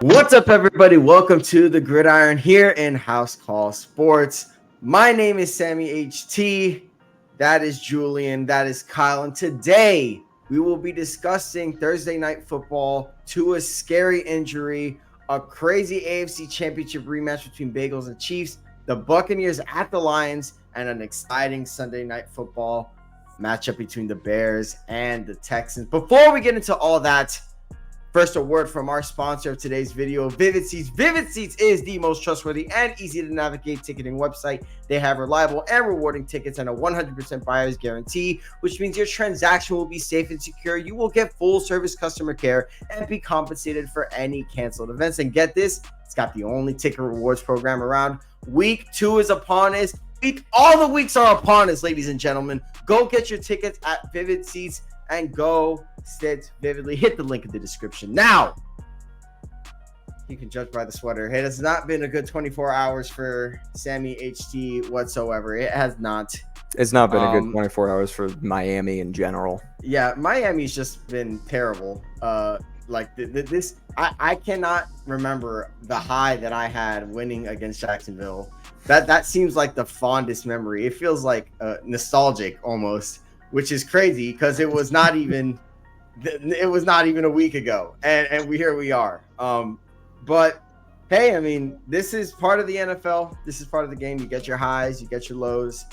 What's up, everybody? Welcome to the Gridiron here in House Call Sports. My name is Sammy HT. That is Julian. That is Kyle. And today we will be discussing Thursday Night Football, Tua's scary injury, a crazy AFC Championship rematch between Bengals and Chiefs, the Buccaneers at the Lions, and an exciting Sunday Night Football matchup between the Bears and the Texans. Before we get into all that, first, a word from our sponsor of today's video, Vivid Seats. Vivid Seats is the most trustworthy and easy to navigate ticketing website. They have reliable and rewarding tickets and a 100% buyer's guarantee, which means your transaction will be safe and secure. You will get full service customer care and be compensated for any canceled events. And get this, it's got the only ticket rewards program around. Week 2 is upon us. All the weeks are upon us, ladies and gentlemen. Go get your tickets at Vivid Seats and go sit vividly. Hit the link in the description. Now, you can judge by the sweater. It has not been a good 24 hours for Sammy HT whatsoever. It has not. It's not been a good 24 hours for Miami in general. Yeah, Miami's just been terrible. I cannot remember the high that I had winning against Jacksonville. That seems like the fondest memory. It feels like nostalgic almost, which is crazy because it was not even a week ago, and here we are. But hey, I mean, this is part of the NFL. This is part of the game. You get your highs, you get your lows,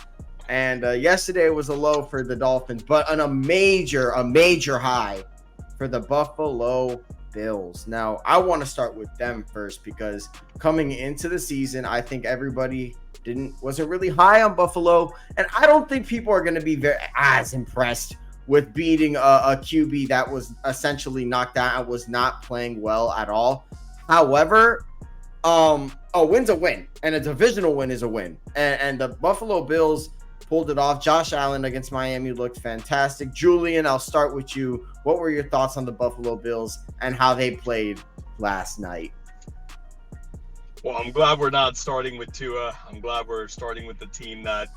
and yesterday was a low for the Dolphins, but a major high for the Buffalo Bills. Now, I want to start with them first because coming into the season, I think everybody wasn't really high on Buffalo, and I don't think people are going to be as impressed with beating a QB that was essentially knocked out and was not playing well at all. However, a win's a win, and a divisional win is a win, and the Buffalo Bills pulled it off. Josh Allen against Miami looked fantastic. Julian, I'll start with you. What were your thoughts on the Buffalo Bills and how they played last night? Well, I'm glad we're not starting with Tua. I'm glad we're starting with the team that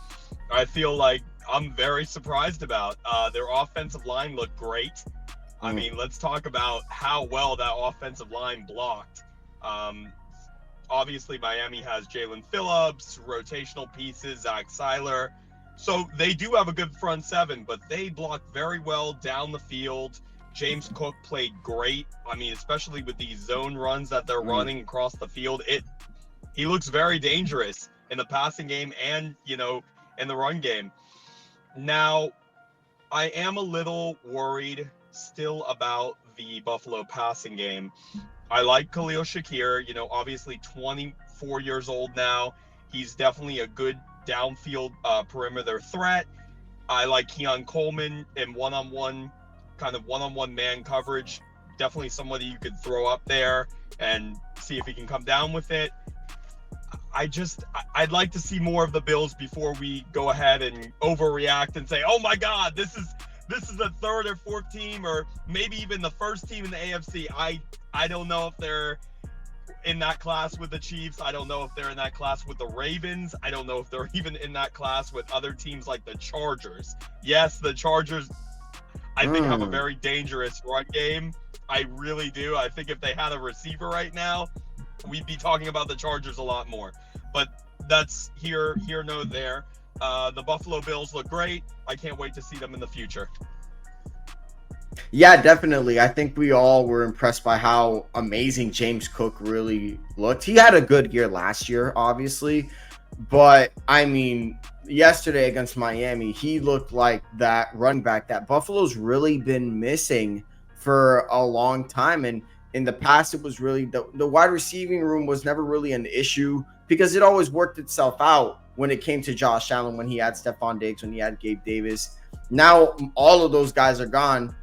I feel like I'm very surprised about. Their offensive line looked great. I mean, let's talk about how well that offensive line blocked. Obviously, Miami has Jalen Phillips, rotational pieces, Zach Seiler. So they do have a good front seven, but they blocked very well down the field. James Cook played great. I mean, especially with these zone runs that they're running across the field. He looks very dangerous in the passing game and, in the run game. Now, I am a little worried still about the Buffalo passing game. I like Khalil Shakir, obviously 24 years old now. He's definitely a good downfield perimeter threat. I like Keon Coleman in one-on-one man coverage. Definitely somebody you could throw up there and see if he can come down with it. I'd like to see more of the Bills before we go ahead and overreact and say, oh my God, this is the third or fourth team, or maybe even the first team in the AFC. I don't know if they're in that class with the Chiefs. I don't know if they're in that class with the Ravens. I don't know if they're even in that class with other teams like the Chargers. Yes, the Chargers, I think, have a very dangerous run game. I really do. I think if they had a receiver right now, we'd be talking about the Chargers a lot more. But that's here, no, there. The Buffalo Bills look great. I can't wait to see them in the future. Yeah, definitely. I think we all were impressed by how amazing James Cook really looked. He had a good year last year, obviously. But, I mean, yesterday against Miami, he looked like that run back that Buffalo's really been missing for a long time. And in the past, it was really the wide receiving room was never really an issue because it always worked itself out when it came to Josh Allen, when he had Stephon Diggs, when he had Gabe Davis. Now all of those guys are gone.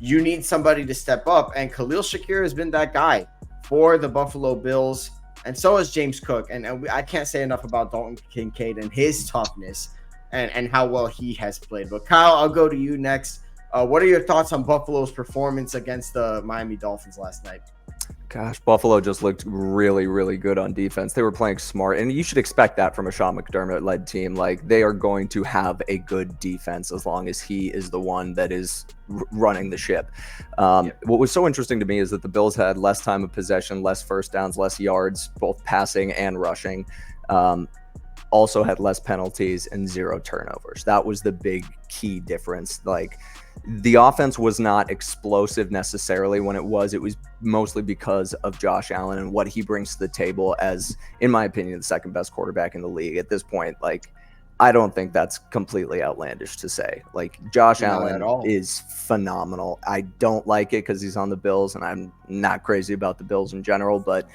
You need somebody to step up, and Khalil Shakir has been that guy for the Buffalo Bills, and so is James Cook. And I can't say enough about Dalton Kincaid and his toughness and how well he has played. But Kyle, I'll go to you next. What are your thoughts on Buffalo's performance against the Miami Dolphins last night? Gosh, Buffalo just looked really, really good on defense. They were playing smart, and you should expect that from a Sean McDermott-led team. Like, they are going to have a good defense as long as he is the one that is running the ship. What was so interesting to me is that the Bills had less time of possession, less first downs, less yards, both passing and rushing. Also had less penalties and 0 turnovers. That was the big key difference. Like, the offense was not explosive necessarily. When it was mostly because of Josh Allen and what he brings to the table as, in my opinion, the second best quarterback in the league at this point. Like, I don't think that's completely outlandish to say. Like, Josh Allen is phenomenal. I don't like it because he's on the Bills, and I'm not crazy about the Bills in general, but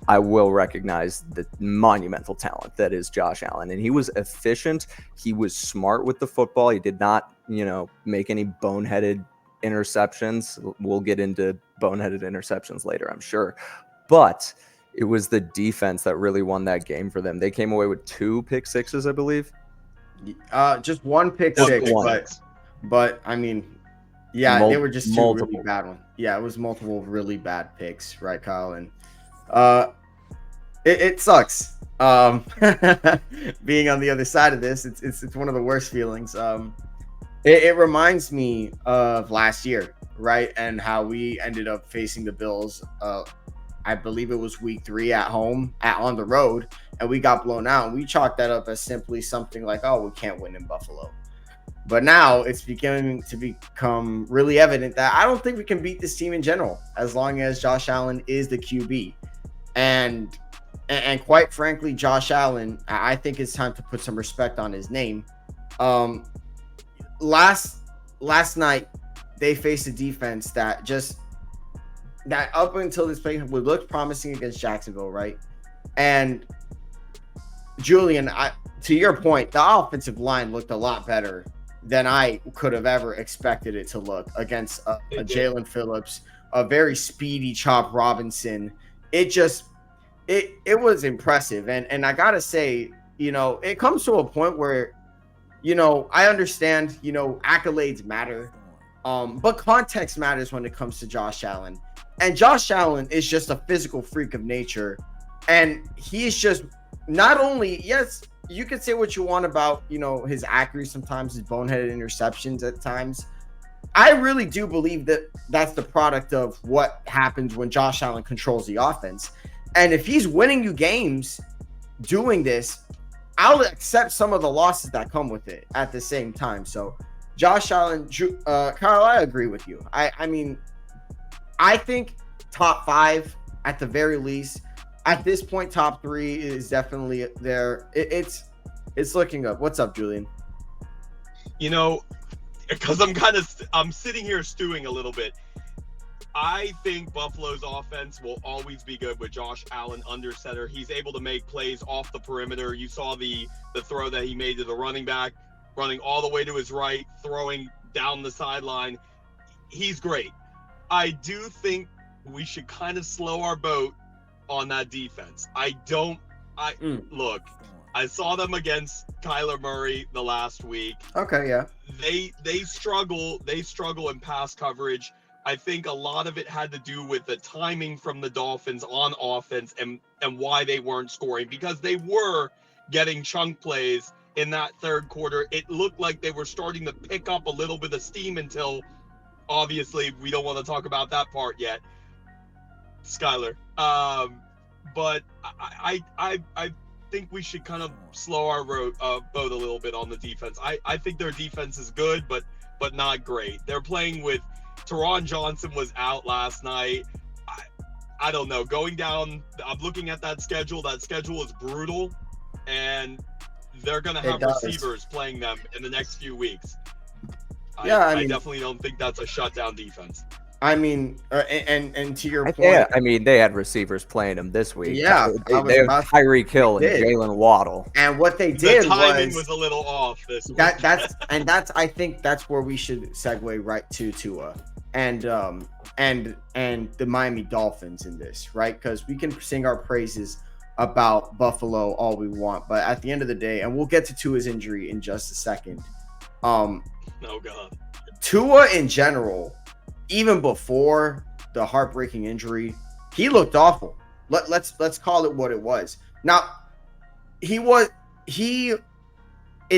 I will recognize the monumental talent that is Josh Allen. And he was efficient. He was smart with the football. He did not, make any boneheaded interceptions. We'll get into boneheaded interceptions later, I'm sure. But it was the defense that really won that game for them. They came away with 2 pick sixes, I believe. Just 1 pick six, but I mean, they were just 2 really bad ones. Yeah, it was multiple really bad picks, right, Kyle? And it sucks. Being on the other side of this, it's one of the worst feelings. It reminds me of last year, right? And how we ended up facing the Bills. I believe it was week 3 at home, on the road, and we got blown out. And we chalked that up as simply something like, oh, we can't win in Buffalo. But now it's beginning to become really evident that I don't think we can beat this team in general, as long as Josh Allen is the QB. And quite frankly, Josh Allen, I think it's time to put some respect on his name. Last night, they faced a defense that up until this play would look promising against Jacksonville, right? And Julian, to your point, the offensive line looked a lot better than I could have ever expected it to look against a Jalen Phillips, a very speedy Chop Robinson. It was impressive. And I gotta say, it comes to a point where, I understand, accolades matter, but context matters when it comes to Josh Allen. And Josh Allen is just a physical freak of nature. And he's just not only, yes, you could say what you want about, his accuracy sometimes, his boneheaded interceptions at times. I really do believe that that's the product of what happens when Josh Allen controls the offense. And if he's winning you games doing this, I'll accept some of the losses that come with it at the same time. So Josh Allen, Kyle, I agree with you. I mean, I think top 5 at the very least. At this point, top 3 is definitely there. It's looking up. What's up, Julian? Because I'm sitting here stewing a little bit. I think Buffalo's offense will always be good with Josh Allen under center. He's able to make plays off the perimeter. You saw the throw that he made to the running back, running all the way to his right, throwing down the sideline. He's great. I do think we should kind of slow our boat on that defense. Look, I saw them against Kyler Murray the last week. Okay, yeah. They struggle in pass coverage. I think a lot of it had to do with the timing from the Dolphins on offense and why they weren't scoring, because they were getting chunk plays in that third quarter. It looked like they were starting to pick up a little bit of steam until, obviously, we don't want to talk about that part yet, Skyler. But I think we should kind of slow our boat a little bit on the defense. I think their defense is good, but not great. They're playing with Teron Johnson was out last night. I don't know. Going down, I'm looking at that schedule. That schedule is brutal, and they're going to have receivers playing them in the next few weeks. I definitely don't think that's a shutdown defense. I mean, and to your point, they had receivers playing them this week. Yeah, they had Tyreek Hill and Jalen Waddle, and what they did the timing was a little off this week. I think that's where we should segue right to Tua and the Miami Dolphins in this, right? Because we can sing our praises about Buffalo all we want, but at the end of the day, and we'll get to Tua's injury in just a second. Oh God, Tua in general, even before the heartbreaking injury, he looked awful. Let's call it what it was. Now, it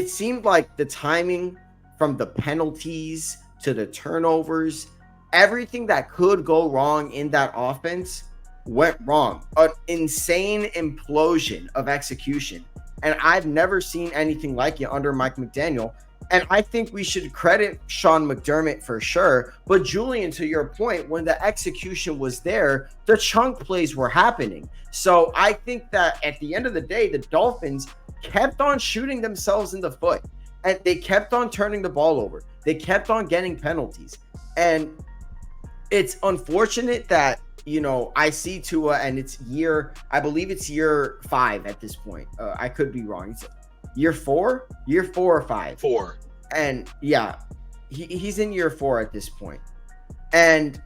seemed like the timing from the penalties to the turnovers, everything that could go wrong in that offense went wrong. An insane implosion of execution. And I've never seen anything like it under Mike McDaniel. And I think we should credit Sean McDermott for sure. But Julian, to your point, when the execution was there, the chunk plays were happening. So I think that at the end of the day, the Dolphins kept on shooting themselves in the foot. And they kept on turning the ball over. They kept on getting penalties. And it's unfortunate that, I see Tua and I believe it's year 5 at this point. I could be wrong. It's year 4 or 5. 4. And yeah, he's in year 4 at this point. And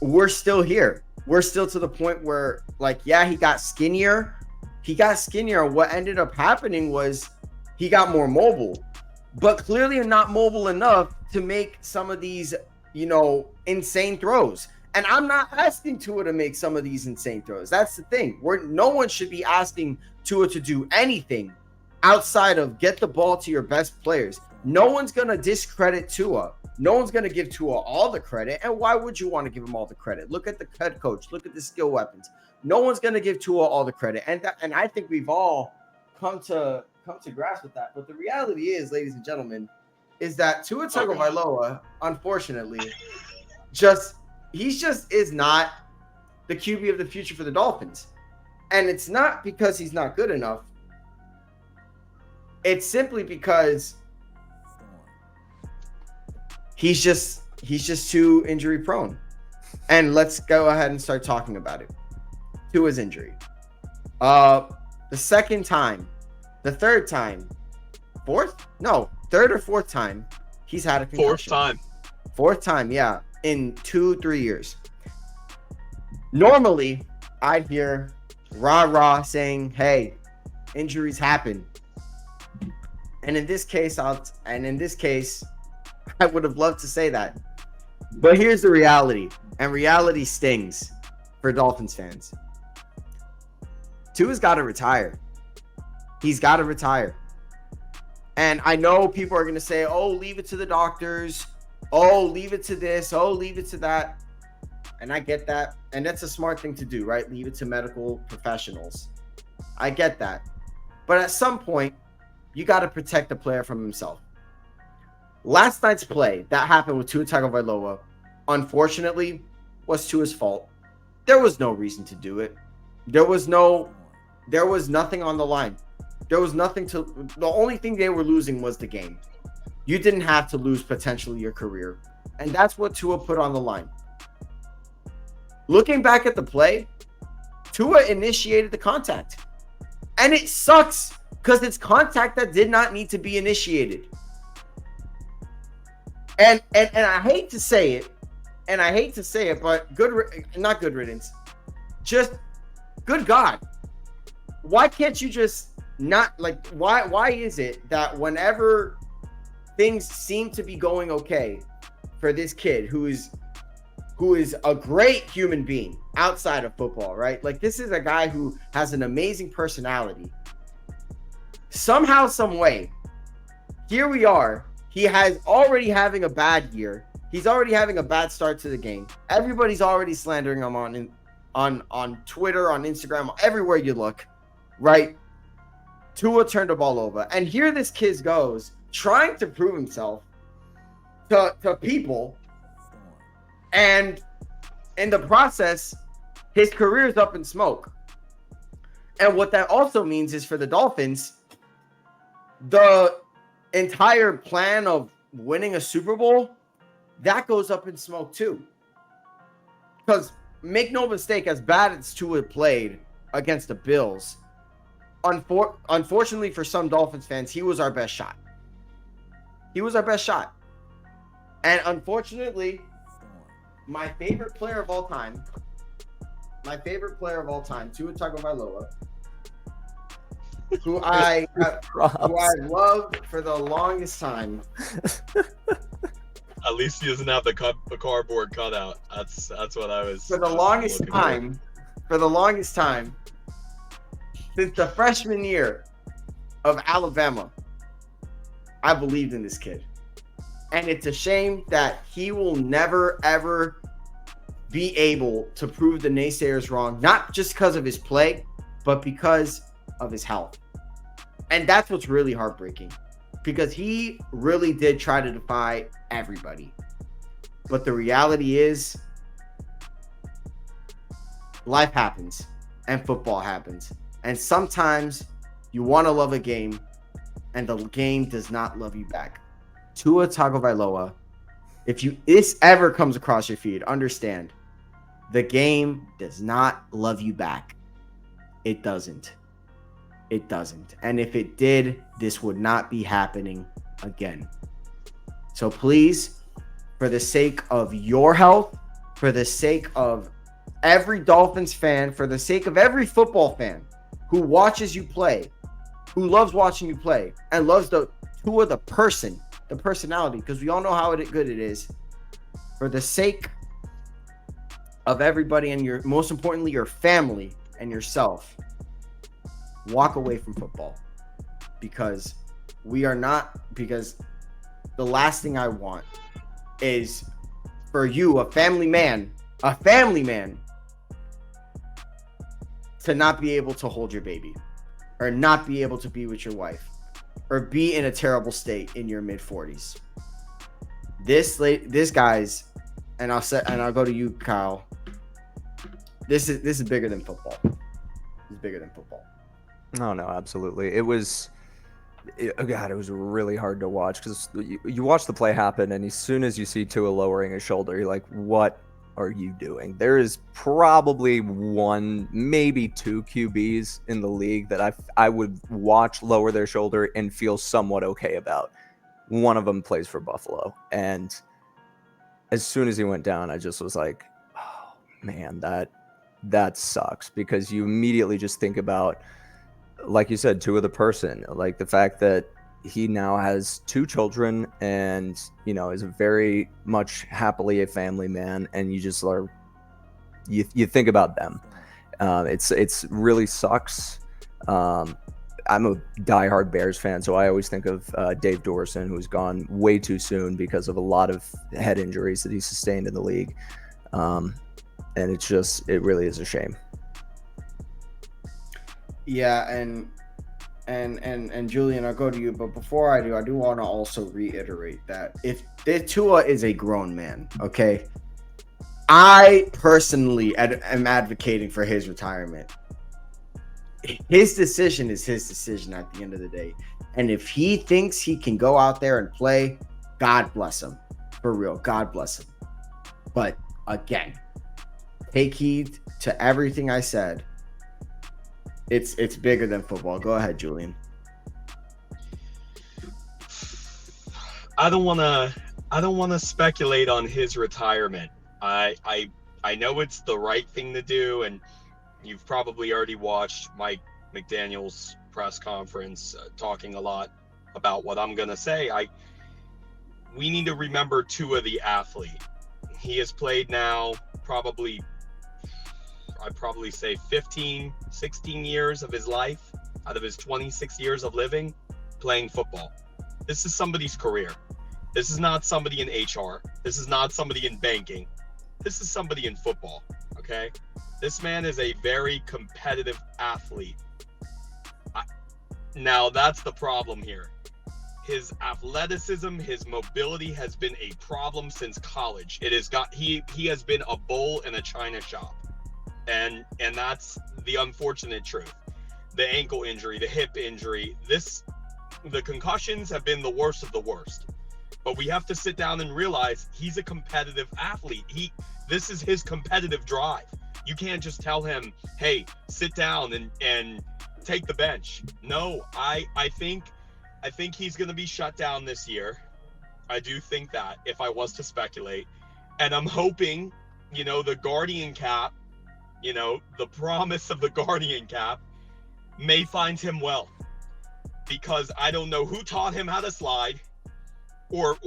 we're still here. We're still to the point where, he got skinnier. What ended up happening was he got more mobile, but clearly not mobile enough to make some of these, insane throws. And I'm not asking Tua to make some of these insane throws. That's the thing. No one should be asking Tua to do anything outside of get the ball to your best players. No one's going to discredit Tua. No one's going to give Tua all the credit. And why would you want to give him all the credit? Look at the head coach. Look at the skill weapons. No one's going to give Tua all the credit. And I think we've all come to grasp with that. But the reality is, ladies and gentlemen, is that Tua Tagovailoa, unfortunately, he just is not the QB of the future for the Dolphins. And it's not because he's not good enough. It's simply because he's just too injury prone. And let's go ahead and start talking about it. Tua's injury. The second time, the third time, third or fourth time he's had a concussion. Fourth time, yeah, in 2-3 years. Normally, I'd hear rah saying, "Hey, injuries happen." And in this case, I would have loved to say that. But here's the reality, and reality stings for Dolphins fans. Tua's got to retire. He's got to retire. And I know people are going to say, "Oh, leave it to the doctors. Oh, leave it to this. Oh, leave it to that." And I get that. And that's a smart thing to do, right? Leave it to medical professionals. I get that. But at some point, you got to protect the player from himself. Last night's play that happened with Tua Tagovailoa, unfortunately, was Tua's fault. There was no reason to do it. There was nothing on the line. The only thing they were losing was the game. You didn't have to lose potentially your career. And that's what Tua put on the line. Looking back at the play, Tua initiated the contact. And it sucks because it's contact that did not need to be initiated. And I hate to say it, but not good riddance. Just good God. Why can't you just not why is it that whenever things seem to be going okay for this kid who is a great human being outside of football, right? This is a guy who has an amazing personality. Somehow, some way, here we are. He has already having a bad year. He's already having a bad start to the game. Everybody's already slandering him on Twitter, on Instagram, everywhere you look, right? Tua turned the ball over. And here this kid goes, trying to prove himself to people. And in the process, his career is up in smoke. And what that also means is for the Dolphins, the entire plan of winning a Super Bowl, that goes up in smoke too. Because make no mistake, as bad as Tua played against the Bills, unfortunately for some Dolphins fans, he was our best shot. And unfortunately, my favorite player of all time, Tua Tagovailoa, who I loved for the longest time. At least he doesn't have the cardboard cutout. That's what I was. For the I was longest looking time, since the freshman year of Alabama, I believed in this kid. And it's a shame that he will never, ever be able to prove the naysayers wrong, not just because of his play, but because of his health. And that's what's really heartbreaking, because he really did try to defy everybody. But the reality is, life happens and football happens. And sometimes you want to love a game and the game does not love you back. Tua Tagovailoa, if this ever comes across your feed, understand the game does not love you back. It doesn't. It doesn't. And if it did, this would not be happening again. So please, for the sake of your health, for the sake of every Dolphins fan, for the sake of every football fan who watches you play, who loves watching you play, and loves the person, the personality, because we all know how good it is. For the sake of everybody and most importantly, your family and yourself, walk away from football, because because the last thing I want is for you, a family man, to not be able to hold your baby, or not be able to be with your wife, or be in a terrible state in your mid-40s. This guy's, and I'll go to you, Kyle. This is bigger than football. It's bigger than football. No, absolutely. It was really hard to watch, because you watch the play happen, and as soon as you see Tua lowering his shoulder, you're like, what are you doing? There is probably one, maybe two QBs in the league that I would watch lower their shoulder and feel somewhat okay about. One of them plays for Buffalo, and as soon as he went down, I just was like, oh man, that sucks, because you immediately just think about, like you said, Tua the person, like the fact that he now has two children and, is very much happily a family man, and you just you think about them. It's really sucks. I'm a diehard Bears fan, so I always think of Dave Dorson, who's gone way too soon because of a lot of head injuries that he sustained in the league. And it really is a shame. Yeah, and Julian, I'll go to you, but before I do want to also reiterate that if Tua is a grown man, okay, I personally am advocating for his retirement. His decision is his decision at the end of the day, and if he thinks he can go out there and play, God bless him, for real, God bless him. But again, take heed to everything I said. It's bigger than football. Go ahead, Julian. I don't want to speculate on his retirement. I know it's the right thing to do, and you've probably already watched Mike McDaniel's press conference talking a lot about what I'm going to say. We need to remember Tua the athlete. He has played now I'd probably say 15, 16 years of his life out of his 26 years of living playing football. This is somebody's career. This is not somebody in HR. This is not somebody in banking. This is somebody in football, okay? This man is a very competitive athlete. Now, that's the problem here. His athleticism, his mobility has been a problem since college. He has been a bull in a china shop. And that's the unfortunate truth. The ankle injury, the hip injury, the concussions have been the worst of the worst. But we have to sit down and realize he's a competitive athlete. This is his competitive drive. You can't just tell him, hey, sit down and take the bench. No, I think he's going to be shut down this year. I do think that, if I was to speculate. And I'm hoping, the Guardian cap, the promise of the Guardian cap may find him well, because I don't know who taught him how to slide or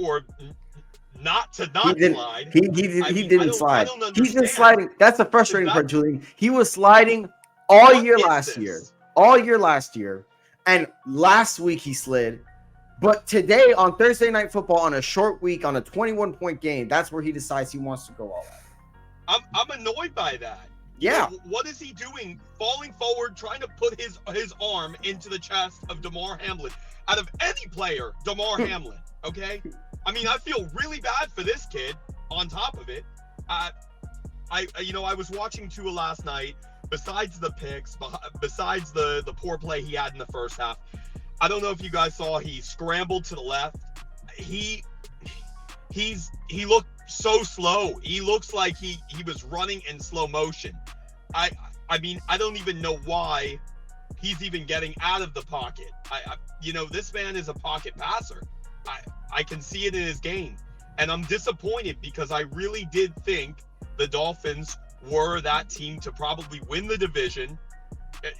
not He didn't. slide. He I mean, didn't I slide. don't He's been understand. sliding. That's the frustrating That- part, Julian. He was sliding all What year is last this? year. All year last year. And last week he slid. But today on Thursday Night Football, on a short week, on a 21-point game, that's where he decides he wants to go all out. I'm annoyed by that. Yeah. What is he doing? Falling forward, trying to put his arm into the chest of DeMar Hamlin. Out of any player, DeMar Hamlin. Okay. I mean, I feel really bad for this kid. On top of it, I was watching Tua last night. Besides the picks, besides the poor play he had in the first half, I don't know if you guys saw, he scrambled to the left. He looked so slow. He looks like he was running in slow motion. I mean, I don't even know why he's even getting out of the pocket. This man is a pocket passer. I can see it in his game, and I'm disappointed because I really did think the Dolphins were that team to probably win the division,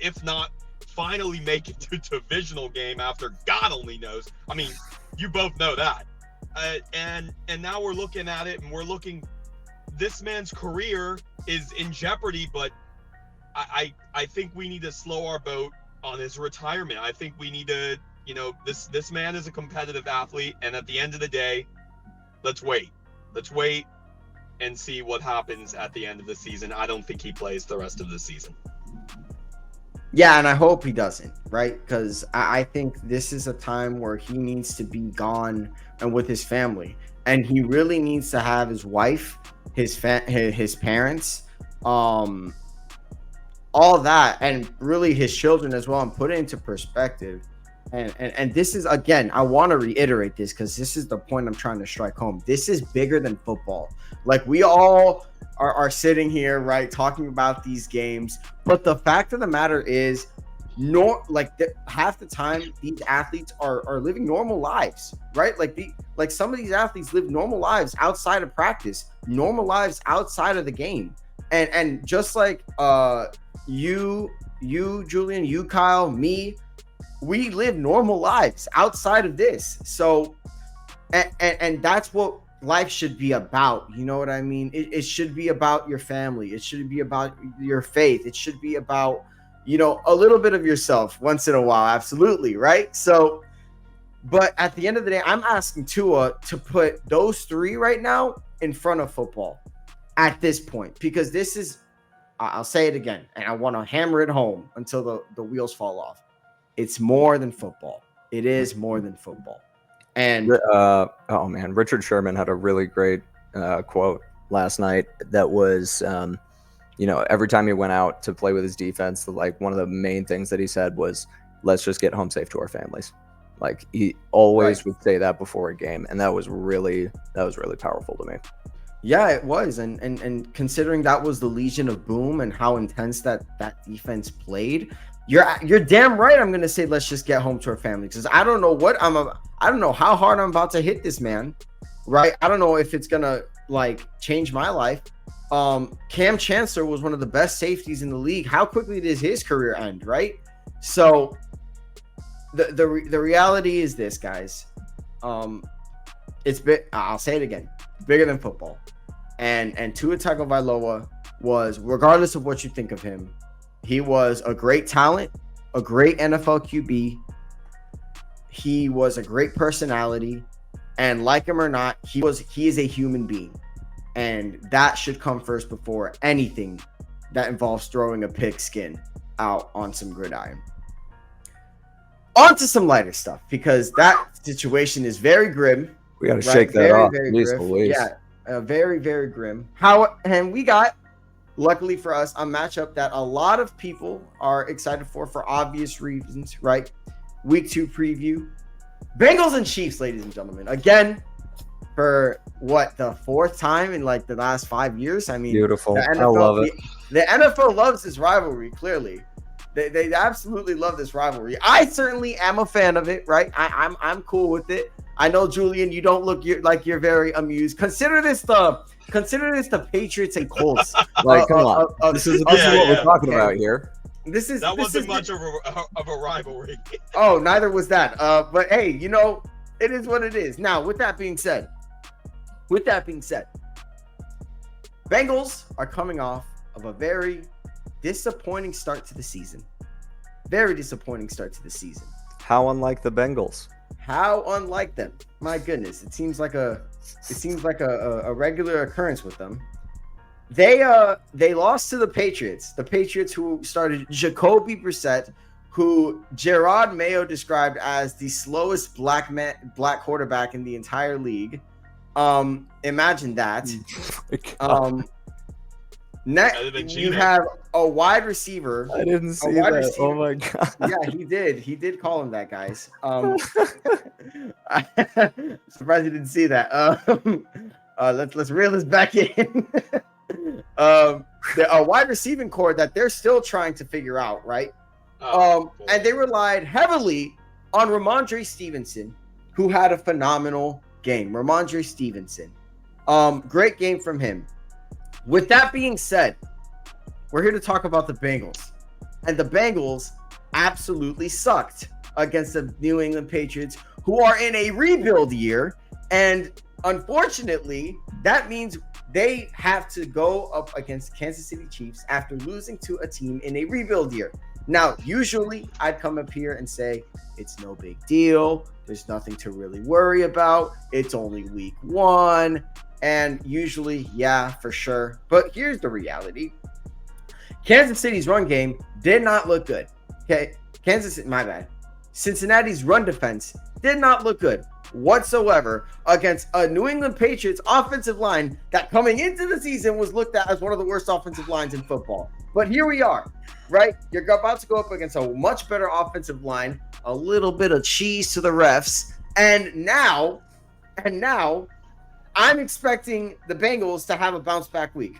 if not finally make it to divisional game after God only knows. I mean, you both know that. And now we're looking at it, and we're looking, this man's career is in jeopardy, but I think we need to slow our boat on his retirement. I think we need to, this man is a competitive athlete, and at the end of the day, let's wait and see what happens at the end of the season. I don't think he plays the rest of the season. Yeah, and I hope he doesn't, right? Because I think this is a time where he needs to be gone and with his family, and he really needs to have his wife, his parents, all that, and really his children as well, and put it into perspective. And this is, again, I want to reiterate this because this is the point I'm trying to strike home. This is bigger than football. Like, we all are sitting here, right, talking about these games, but the fact of the matter is, half the time these athletes are living normal lives, right? Like some of these athletes live normal lives outside of practice, normal lives outside of the game, and just like you Julian, you Kyle, me, we live normal lives outside of this. So and that's what life should be about. You know what I mean? It should be about your family. It should be about your faith. It should be about, a little bit of yourself once in a while. Absolutely. Right. So, but at the end of the day, I'm asking Tua to put those three right now in front of football at this point, because this is, I'll say it again, and I want to hammer it home until the wheels fall off. It's more than football. It is more than football. And Richard Sherman had a really great quote last night that was, every time he went out to play with his defense, like, one of the main things that he said was, let's just get home safe to our families. Like, he always would say that before a game, and that was really powerful to me. Yeah, it was. And considering that was the Legion of Boom and how intense that defense played, you're damn right. I'm gonna say let's just get home to our family, because I don't know I don't know how hard I'm about to hit this man, right? I don't know if it's gonna change my life. Cam Chancellor was one of the best safeties in the league. How quickly does his career end, right? So the reality is this, guys. I'll say it again, bigger than football. And Tua Tagovailoa was, regardless of what you think of him, he was a great talent, a great NFL QB. He was a great personality, and like him or not, he is a human being, and that should come first before anything that involves throwing a pigskin out on some gridiron. On to some lighter stuff, because that situation is very grim. We got to shake that off. Very grim. Yeah, very, very grim. And we got, luckily for us, a matchup that a lot of people are excited for obvious reasons, right? Week 2 preview. Bengals and Chiefs, ladies and gentlemen. Again, for the 4th time in the last 5 years. I mean, beautiful. NFL, I love it. The NFL loves this rivalry, clearly. They absolutely love this rivalry. I certainly am a fan of it, right? I'm cool with it. I know, Julian, you don't look like you're very amused. Consider this the Patriots and Colts. Come on. This is what we're talking about here. That wasn't much of a rivalry. Oh, neither was that. But hey, it is what it is. Now, with that being said, With that being said, Bengals are coming off of a very disappointing start to the season. Very disappointing start to the season. How unlike the Bengals? How unlike them? My goodness, it seems like a regular occurrence with them. They lost to the Patriots. The Patriots who started Jacoby Brissett, who Gerard Mayo described as the slowest black quarterback in the entire league. Imagine that. Next, you have a wide receiver. I didn't see that. Receiver. Oh my god. Yeah, he did. He did call him that, guys. Surprised you didn't see that. Let's reel this back in. A wide receiving core that they're still trying to figure out, right? And they relied heavily on Ramondre Stevenson, who had a phenomenal game. Ramondre Stevenson. Great game from him. With that being said, we're here to talk about the Bengals. And the Bengals absolutely sucked against the New England Patriots, who are in a rebuild year. And unfortunately, that means they have to go up against Kansas City Chiefs after losing to a team in a rebuild year. Now, usually I'd come up here and say, it's no big deal. There's nothing to really worry about. It's only week 1. And usually, yeah, for sure. But here's the reality. Kansas City's run game did not look good. Okay, my bad. Cincinnati's run defense did not look good whatsoever against a New England Patriots offensive line that coming into the season was looked at as one of the worst offensive lines in football. But here we are, right? You're about to go up against a much better offensive line, a little bit of cheese to the refs, and now I'm expecting the Bengals to have a bounce back week.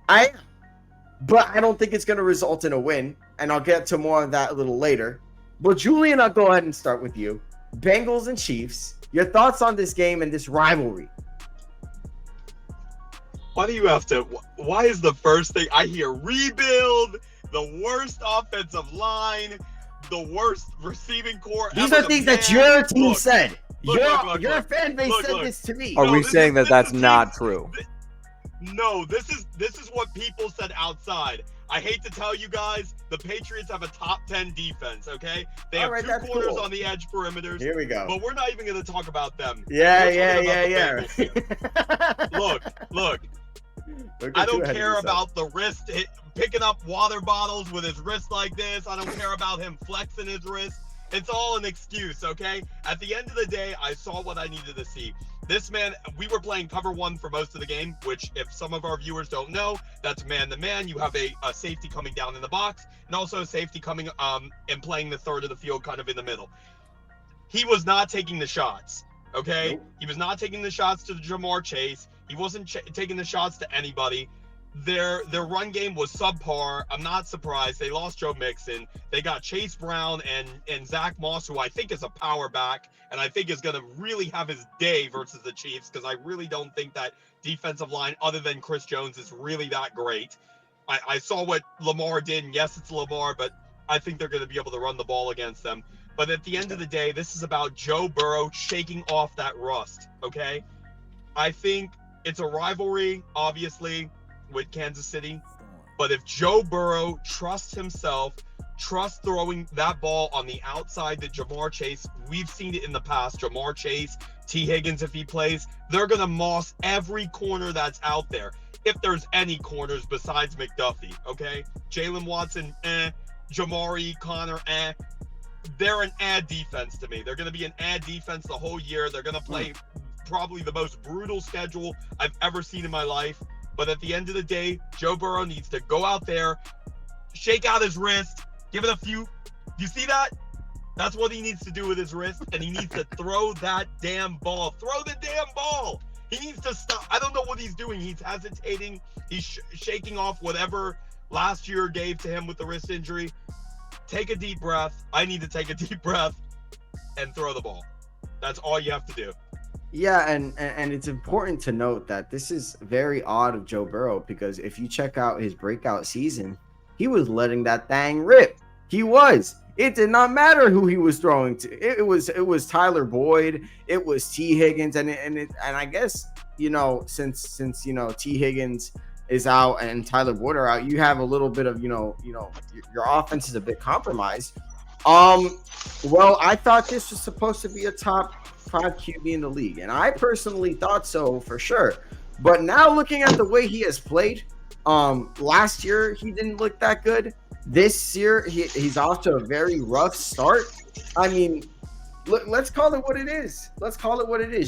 But I don't think it's going to result in a win, and I'll get to more of that a little later. But Julian, I'll go ahead and start with you. Bengals and Chiefs, your thoughts on this game and this rivalry? Why is the first thing I hear rebuild, the worst offensive line, the worst receiving core? These are things that your team said. Your fan base said this to me. Are we saying that that's not true? No, this is what people said outside. I hate to tell you guys, the Patriots have a top 10 defense, okay? They have two corners on the edge perimeters. Here we go. But we're not even going to talk about them. Yeah. Look. I don't care about the wrist, picking up water bottles with his wrist like this. I don't care about him flexing his wrist. It's all an excuse, okay? At the end of the day, I saw what I needed to see. This man, we were playing cover 1 for most of the game, which if some of our viewers don't know, that's man-to-man. You have a safety coming down in the box and also a safety coming and playing the third of the field kind of in the middle. He was not taking the shots, okay? Nope. He was not taking the shots to Jamar Chase. He wasn't taking the shots to anybody. Their run game was subpar. I'm not surprised. They lost Joe Mixon. They got Chase Brown and Zach Moss, who I think is a power back, and I think is going to really have his day versus the Chiefs, because I really don't think that defensive line, other than Chris Jones, is really that great. I saw what Lamar did, and yes, it's Lamar, but I think they're going to be able to run the ball against them. But at the end of the day, this is about Joe Burrow shaking off that rust, okay? I think it's a rivalry, obviously, with Kansas City, but if Joe Burrow trusts himself, trusts throwing that ball on the outside to Jamar Chase, we've seen it in the past, Jamar Chase, T. Higgins, if he plays, they're going to moss every corner that's out there, if there's any corners besides McDuffie, okay? Jalen Watson, Jamari, Connor, they're an defense to me. They're going to be an defense the whole year. They're going to play probably the most brutal schedule I've ever seen in my life. But at the end of the day, Joe Burrow needs to go out there, shake out his wrist, give it a few. You see that? That's what he needs to do with his wrist, and he needs to throw that damn ball. Throw the damn ball. He needs to stop. I don't know what he's doing. He's hesitating. He's shaking off whatever last year gave to him with the wrist injury. Take a deep breath. I need to take a deep breath and throw the ball. That's all you have to do. Yeah, and it's important to note that this is very odd of Joe Burrow, because if you check out his breakout season, he was letting that thing rip. He was. It did not matter who he was throwing to. It was Tyler Boyd. It was T. Higgins, and I guess since T. Higgins is out and Tyler Boyd are out, you have a little bit of your offense is a bit compromised. Well, I thought this was supposed to be a top 5 QB in the league, and I personally thought so for sure. But now looking at the way he has played, last year he didn't look that good. This year he's off to a very rough start. I mean, let's call it what it is.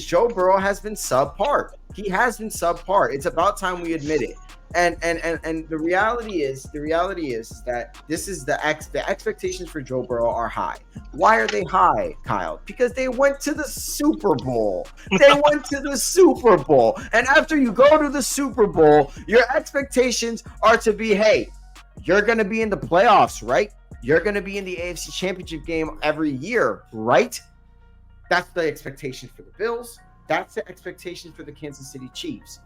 Joe Burrow has been subpar. He has been subpar. It's about time we admit it. And the reality is that this is the expectations for Joe Burrow are high. Why are they high, Kyle? Because they went to the Super Bowl. And after you go to the Super Bowl, your expectations are to be, hey, you're going to be in the playoffs, right? You're going to be in the AFC Championship game every year, right? That's the expectation for the Bills. That's the expectation for the Kansas City Chiefs.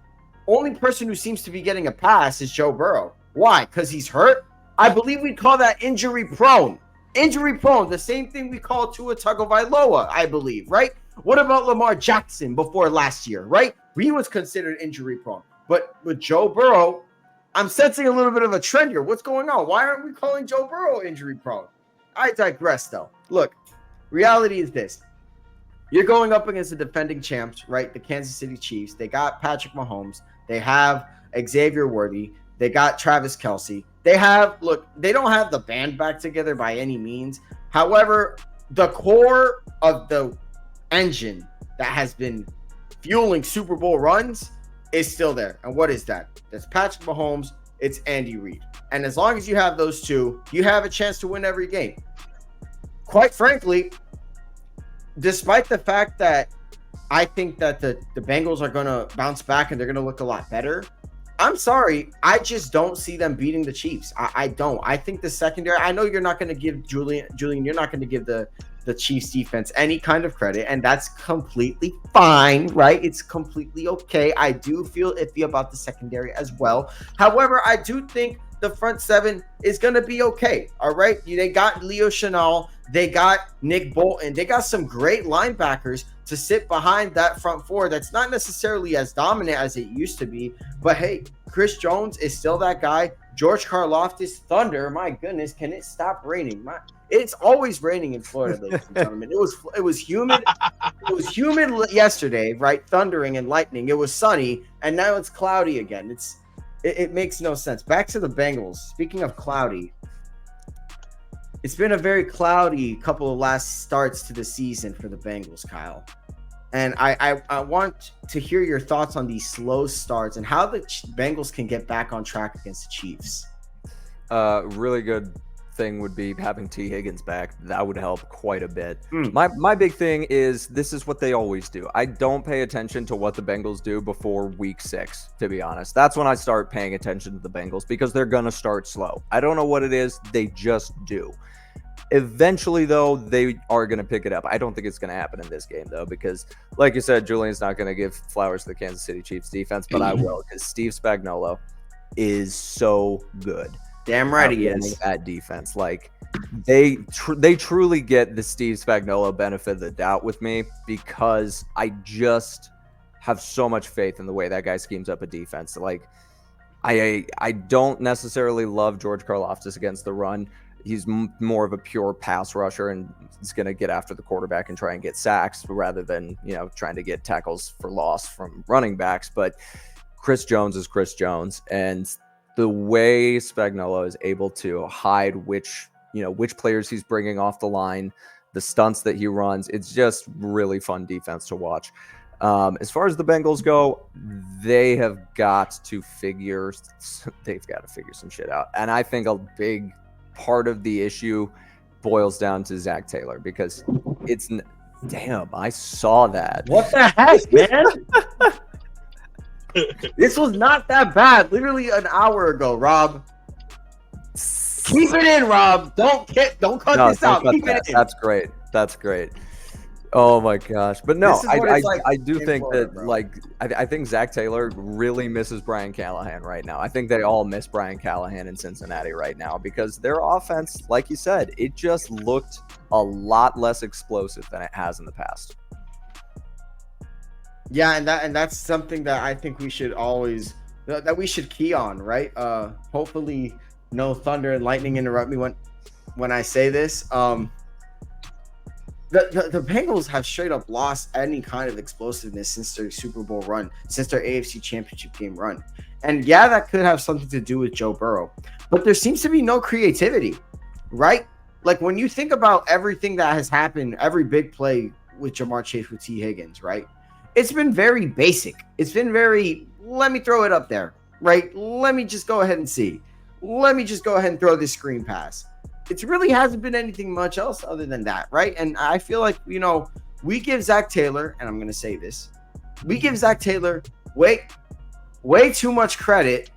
Only person who seems to be getting a pass is Joe Burrow. Why? Because he's hurt? I believe we'd call that injury prone. The same thing we call Tua Tagovailoa, I believe, right? What about Lamar Jackson before last year, right? He was considered injury prone. But with Joe Burrow, I'm sensing a little bit of a trend here. What's going on? Why aren't we calling Joe Burrow injury prone? I digress, though. Look, reality is this. You're going up against the defending champs, right? The Kansas City Chiefs. They got Patrick Mahomes. They have Xavier Worthy. They got Travis Kelce. They don't have the band back together by any means. However, the core of the engine that has been fueling Super Bowl runs is still there. And what is that? That's Patrick Mahomes. It's Andy Reid. And as long as you have those two, you have a chance to win every game. Quite frankly, despite the fact that I think that the Bengals are going to bounce back and they're going to look a lot better, I'm sorry. I just don't see them beating the Chiefs. I don't. I think the secondary, I know you're not going to give Julian, you're not going to give the Chiefs defense any kind of credit, and that's completely fine, right? It's completely okay. I do feel iffy about the secondary as well. However, I do think the front seven is going to be okay, all right? They got Leo Chenal. They got Nick Bolton. They got some great linebackers to sit behind that front four that's not necessarily as dominant as it used to be. But, hey, Chris Jones is still that guy. George Karlaftis, thunder. My goodness, can it stop raining? It's always raining in Florida, ladies and gentlemen. It was humid. It was humid yesterday, right? Thundering and lightning. It was sunny, and now it's cloudy again. It makes no sense. Back to the Bengals. Speaking of cloudy, it's been a very cloudy couple of last starts to the season for the Bengals, Kyle. And I want to hear your thoughts on these slow starts and how the Bengals can get back on track against the Chiefs. Really good thing would be having T. Higgins back. That would help quite a bit. My big thing is this is what they always do. I don't pay attention to what the Bengals do before week 6, to be honest. That's when I start paying attention to the Bengals because they're going to start slow. I don't know what it is. They just do. Eventually, though, they are going to pick it up. I don't think it's going to happen in this game, though, because, like you said, Julian's not going to give flowers to the Kansas City Chiefs defense, but I will, because Steve Spagnuolo is so good. Damn right he is. At defense, like they truly get the Steve Spagnuolo benefit of the doubt with me because I just have so much faith in the way that guy schemes up a defense. Like I don't necessarily love George Karlaftis against the run. He's more of a pure pass rusher, and he's going to get after the quarterback and try and get sacks rather than, trying to get tackles for loss from running backs. But Chris Jones is Chris Jones, and the way Spagnuolo is able to hide which players he's bringing off the line, the stunts that he runs, it's just really fun defense to watch. As far as the Bengals go, they've got to figure some shit out. And I think a big part of the issue boils down to Zach Taylor because damn, I saw that. What the heck, man? This was not that bad. Literally an hour ago, Rob. Keep it in, Rob. Don't cut this out. Keep it in. That's great. Oh my gosh! But no, This is what it's like I do in think Florida, that bro. like I think Zach Taylor really misses Brian Callahan right now. I think they all miss Brian Callahan in Cincinnati right now because their offense, like you said, it just looked a lot less explosive than it has in the past. Yeah, and that's something that I think we should always that we should key on, right? Hopefully, no thunder and lightning interrupt me when I say this. The Bengals have straight up lost any kind of explosiveness since their Super Bowl run, since their AFC Championship game run. And yeah, that could have something to do with Joe Burrow, but there seems to be no creativity, right? Like when you think about everything that has happened, every big play with Jamar Chase with T. Higgins, right? It's been very basic. It's been very, let me throw it up there, right? Let me just go ahead and see. Let me just go ahead and throw this screen pass. It really hasn't been anything much else other than that, right? And I feel like, we give Zach Taylor, and I'm going to say this, we give Zach Taylor way too much credit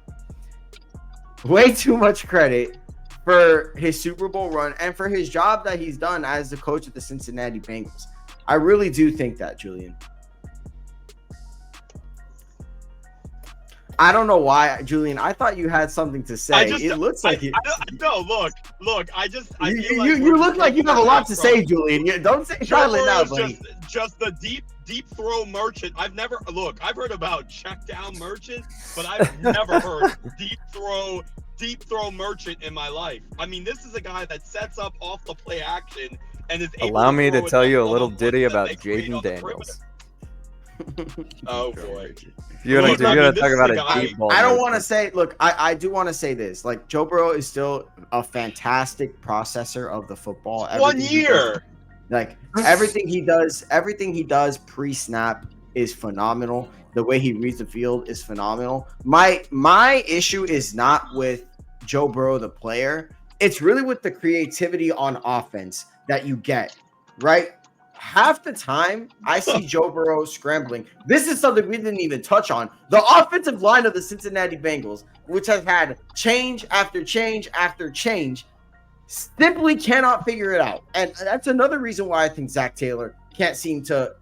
for his Super Bowl run and for his job that he's done as the coach of the Cincinnati Bengals. I really do think that, Julian. I don't know why, Julian. I thought you had something to say. It looks like you. No, look. I feel like you look like you have a lot to say, Julian. Don't say Charlotte now, buddy. Just the deep throw merchant. I've heard about check down merchant, but I've never heard deep throw merchant in my life. I mean, this is a guy that sets up off the play action and is able Allow me to throw tell it you a on little the ditty ones that about they create Jaden on the Daniels. Oh boy. You're Look, gonna this talk is about a a guy- deep ball. I don't want to merchant. say. Look, I do want to say this. Like Joe Burrow is still a fantastic processor of the football. 1 Everything he does- year. Like everything he does pre-snap is phenomenal. The way he reads the field is phenomenal. My issue is not with Joe Burrow the player. It's really with the creativity on offense that you get, right? Half the time I see Joe Burrow scrambling. This is something we didn't even touch on. The offensive line of the Cincinnati Bengals, which has had change after change after change, simply cannot figure it out. And that's another reason why I think Zach Taylor can't seem to,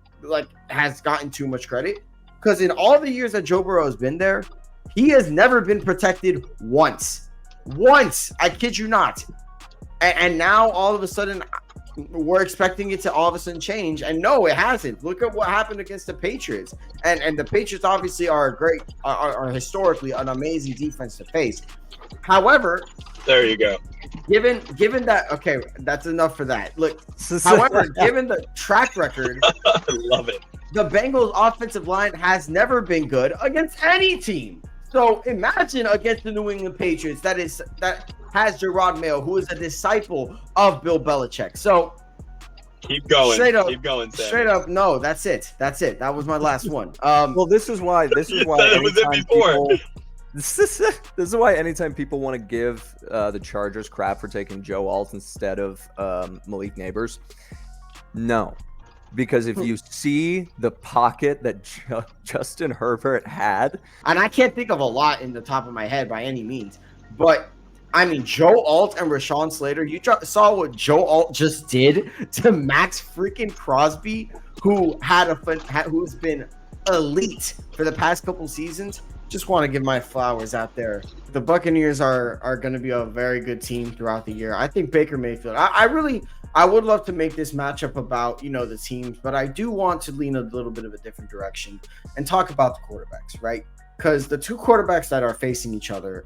has gotten too much credit. Because in all the years that Joe Burrow has been there, he has never been protected once. Once. I kid you not. And now all of a sudden, we're expecting it to all of a sudden change. And no, it hasn't. Look at what happened against the Patriots. And the Patriots obviously are are historically an amazing defense to face. However, There you go. given that, okay, that's enough for that. Look, however, given the track record, I love it. the Bengals offensive line has never been good against any team. So imagine against the New England Patriots that has Gerard Mayo, who is a disciple of Bill Belichick. So Keep going. Straight up. Keep going, Sam. straight up, no, that's it. That was my last one. Well, this is why. This is why. That was it anytime before. people- This is why anytime people want to give the Chargers crap for taking Joe Alt instead of Malik Neighbors, no. Because if you see the pocket that Justin Herbert had, and I can't think of a lot in the top of my head by any means, but I mean, Joe Alt and Rashawn Slater, you saw what Joe Alt just did to Max freaking Crosby, who's been elite for the past couple seasons. Just want to give my flowers out there. The Buccaneers are going to be a very good team throughout the year. I think Baker Mayfield. I would love to make this matchup about the teams, but I do want to lean a little bit of a different direction and talk about the quarterbacks, right? Because the two quarterbacks that are facing each other,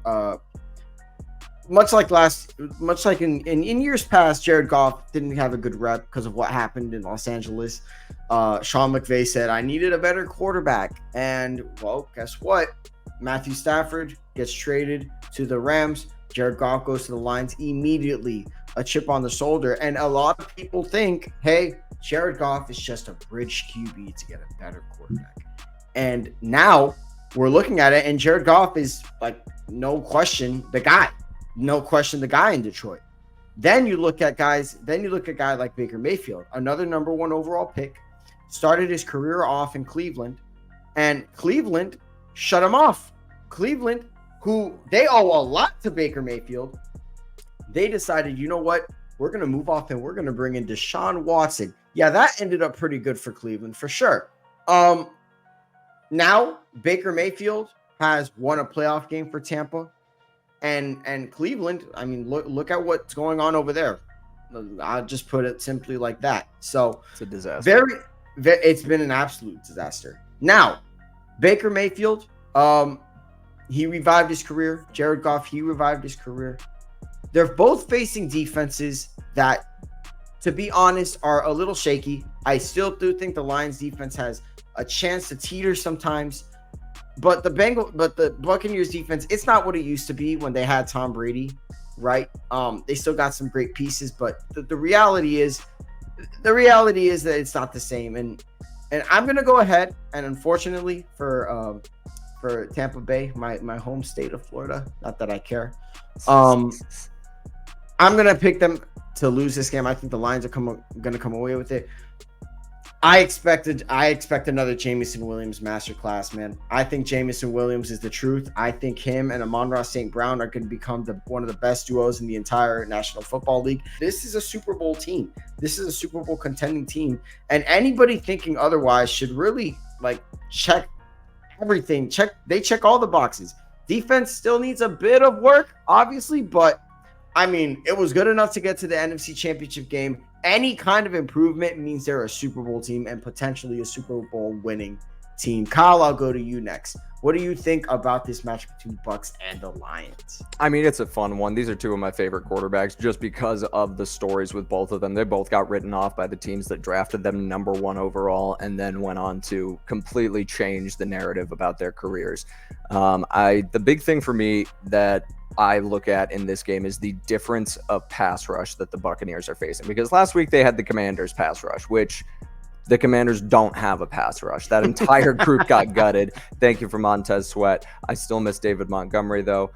much like in years past, Jared Goff didn't have a good rep because of what happened in Los Angeles. Sean McVay said, I needed a better quarterback. And, well, guess what? Matthew Stafford gets traded to the Rams. Jared Goff goes to the Lions immediately, a chip on the shoulder. And a lot of people think, hey, Jared Goff is just a bridge QB to get a better quarterback. And now we're looking at it, and Jared Goff is, no question, the guy. No question, the guy in Detroit. Then you look at a guy like Baker Mayfield, another number one overall pick, started his career off in Cleveland, and Cleveland shut him off. Cleveland, who they owe a lot to Baker Mayfield, they decided, you know what? We're going to move off and we're going to bring in Deshaun Watson. Yeah, that ended up pretty good for Cleveland for sure. Now Baker Mayfield has won a playoff game for Tampa, and Cleveland. I mean, look at what's going on over there. I'll just put it simply like that. So It's a disaster. It's been an absolute disaster. Now, Baker Mayfield, he revived his career. Jared Goff, he revived his career. They're both facing defenses that, to be honest, are a little shaky. I still do think the Lions defense has a chance to teeter sometimes, but the Buccaneers defense, it's not what it used to be when they had Tom Brady, right? They still got some great pieces, but the reality is that it's not the same. And I'm gonna go ahead and, unfortunately for Tampa Bay, my home state of Florida, not that I care, I'm gonna pick them to lose this game. I think the Lions are gonna come away with it. I expect another Jamison Williams masterclass, man. I think Jamison Williams is the truth. I think him and Amon-Ra St. Brown are going to become one of the best duos in the entire National Football League. This is a Super Bowl team. This is a Super Bowl contending team. And anybody thinking otherwise should really check everything. They check all the boxes. Defense still needs a bit of work, obviously, but I mean, it was good enough to get to the NFC Championship game. Any kind of improvement means they're a Super Bowl team and potentially a Super Bowl winning team. Kyle, I'll go to you next. What do you think about this match between Bucs and the Lions? I mean, it's a fun one. These are two of my favorite quarterbacks just because of the stories with both of them. They both got written off by the teams that drafted them number 1 overall and then went on to completely change the narrative about their careers. The big thing for me that I look at in this game is the difference of pass rush that the Buccaneers are facing, because last week they had the Commanders pass rush, which the Commanders don't have a pass rush. That entire group got gutted. Thank you for Montez Sweat. I still miss David Montgomery though.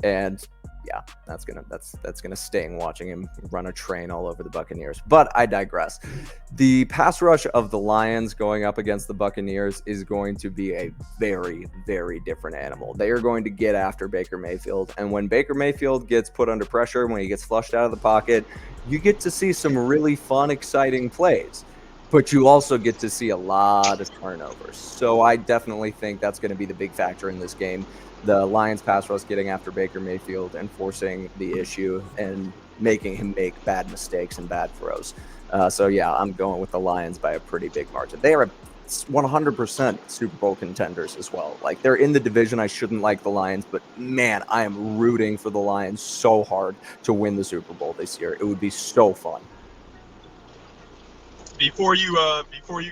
And yeah, that's gonna sting watching him run a train all over the Buccaneers. But I digress. The pass rush of the Lions going up against the Buccaneers is going to be a very, very different animal. They are going to get after Baker Mayfield, and when Baker Mayfield gets put under pressure, when he gets flushed out of the pocket, you get to see some really fun, exciting plays. But you also get to see a lot of turnovers. So I definitely think that's going to be the big factor in this game. The Lions pass rush getting after Baker Mayfield and forcing the issue and making him make bad mistakes and bad throws. So yeah, I'm going with the Lions by a pretty big margin. They are 100% Super Bowl contenders as well. Like, they're in the division. I shouldn't like the Lions, but man, I am rooting for the Lions so hard to win the Super Bowl this year. It would be so fun. Before you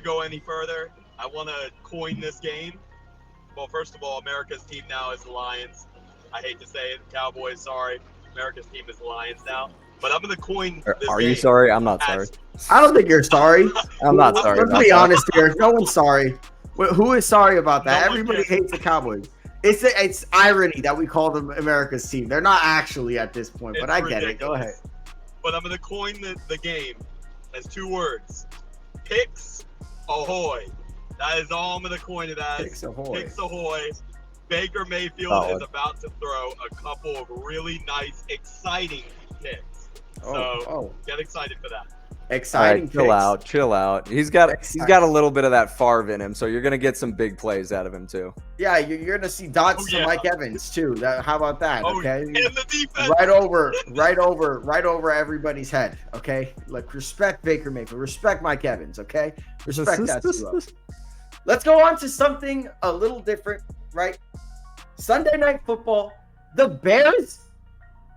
go any further, I want to coin this game. Well, first of all, America's team now is the Lions. I hate to say it, Cowboys, sorry. America's team is the Lions now. But I'm going to coin this Are game. you sorry? I'm not sorry. I don't think you're sorry. I'm not sorry. Let's be honest here. No one's sorry. Who is sorry about that? Everybody hates the Cowboys. It's irony that we call them America's team. They're not actually at this point, but I get it. Go ahead. But I'm going to coin the game as 2 words. Picks ahoy. That is all I'm going to coin it as. Picks ahoy. Picks ahoy. Baker Mayfield is about to throw a couple of really nice, exciting picks. So get excited for that. Exciting. Right, chill out. He's got a little bit of that Favre in him, so you're gonna get some big plays out of him too. Yeah, you're gonna see dots to Mike Evans too. How about that? Okay, and the defense right over everybody's head. Okay, like, respect Baker Mayfield, respect Mike Evans. Okay, respect that too. Let's go on to something a little different, right? Sunday Night Football, the Bears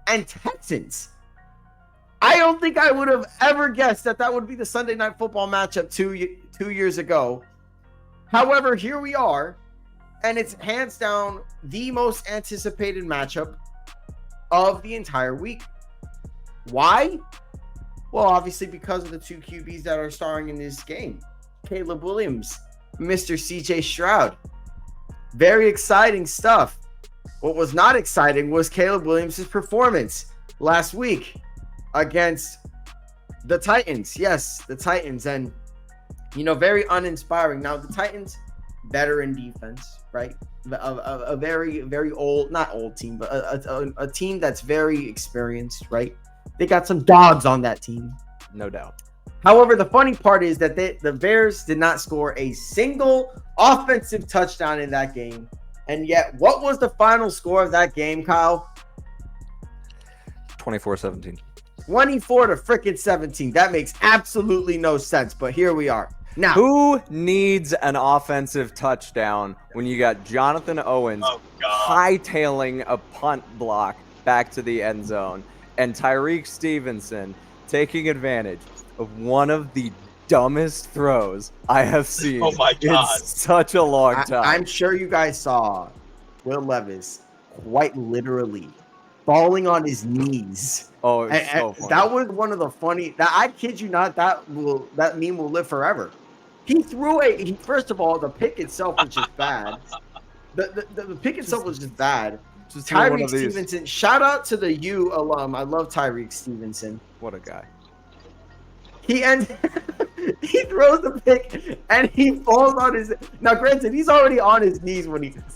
and Texans. I don't think I would have ever guessed that would be the Sunday Night Football matchup two years ago. However, here we are, and it's hands down the most anticipated matchup of the entire week. Why? Well, obviously because of the 2 QBs that are starring in this game. Caleb Williams, Mr. CJ Stroud. Very exciting stuff. What was not exciting was Caleb Williams' performance last week against the Titans. Yes, the Titans. And, very uninspiring. Now, the Titans, better in defense, right? A very, very old, not old team, but a team that's very experienced, right? They got some dogs on that team. No doubt. However, the funny part is that the Bears did not score a single offensive touchdown in that game. And yet, what was the final score of that game, Kyle? 24-17. 24 to freaking 17. That makes absolutely no sense, but here we are. Now, who needs an offensive touchdown when you got Jonathan Owens hightailing a punt block back to the end zone and Tyreek Stevenson taking advantage of one of the dumbest throws I have seen in such a long time? I'm sure you guys saw Will Levis quite literally falling on his knees. Oh, it was so funny. That was one of the funny. That I kid you not, that meme will live forever. He threw first of all, the pick itself was just bad. The pick itself was just bad. Tyreek Stevenson, shout out to the U alum. I love Tyreek Stevenson. What a guy. He throws the pick and he falls on his. Now, granted, he's already on his knees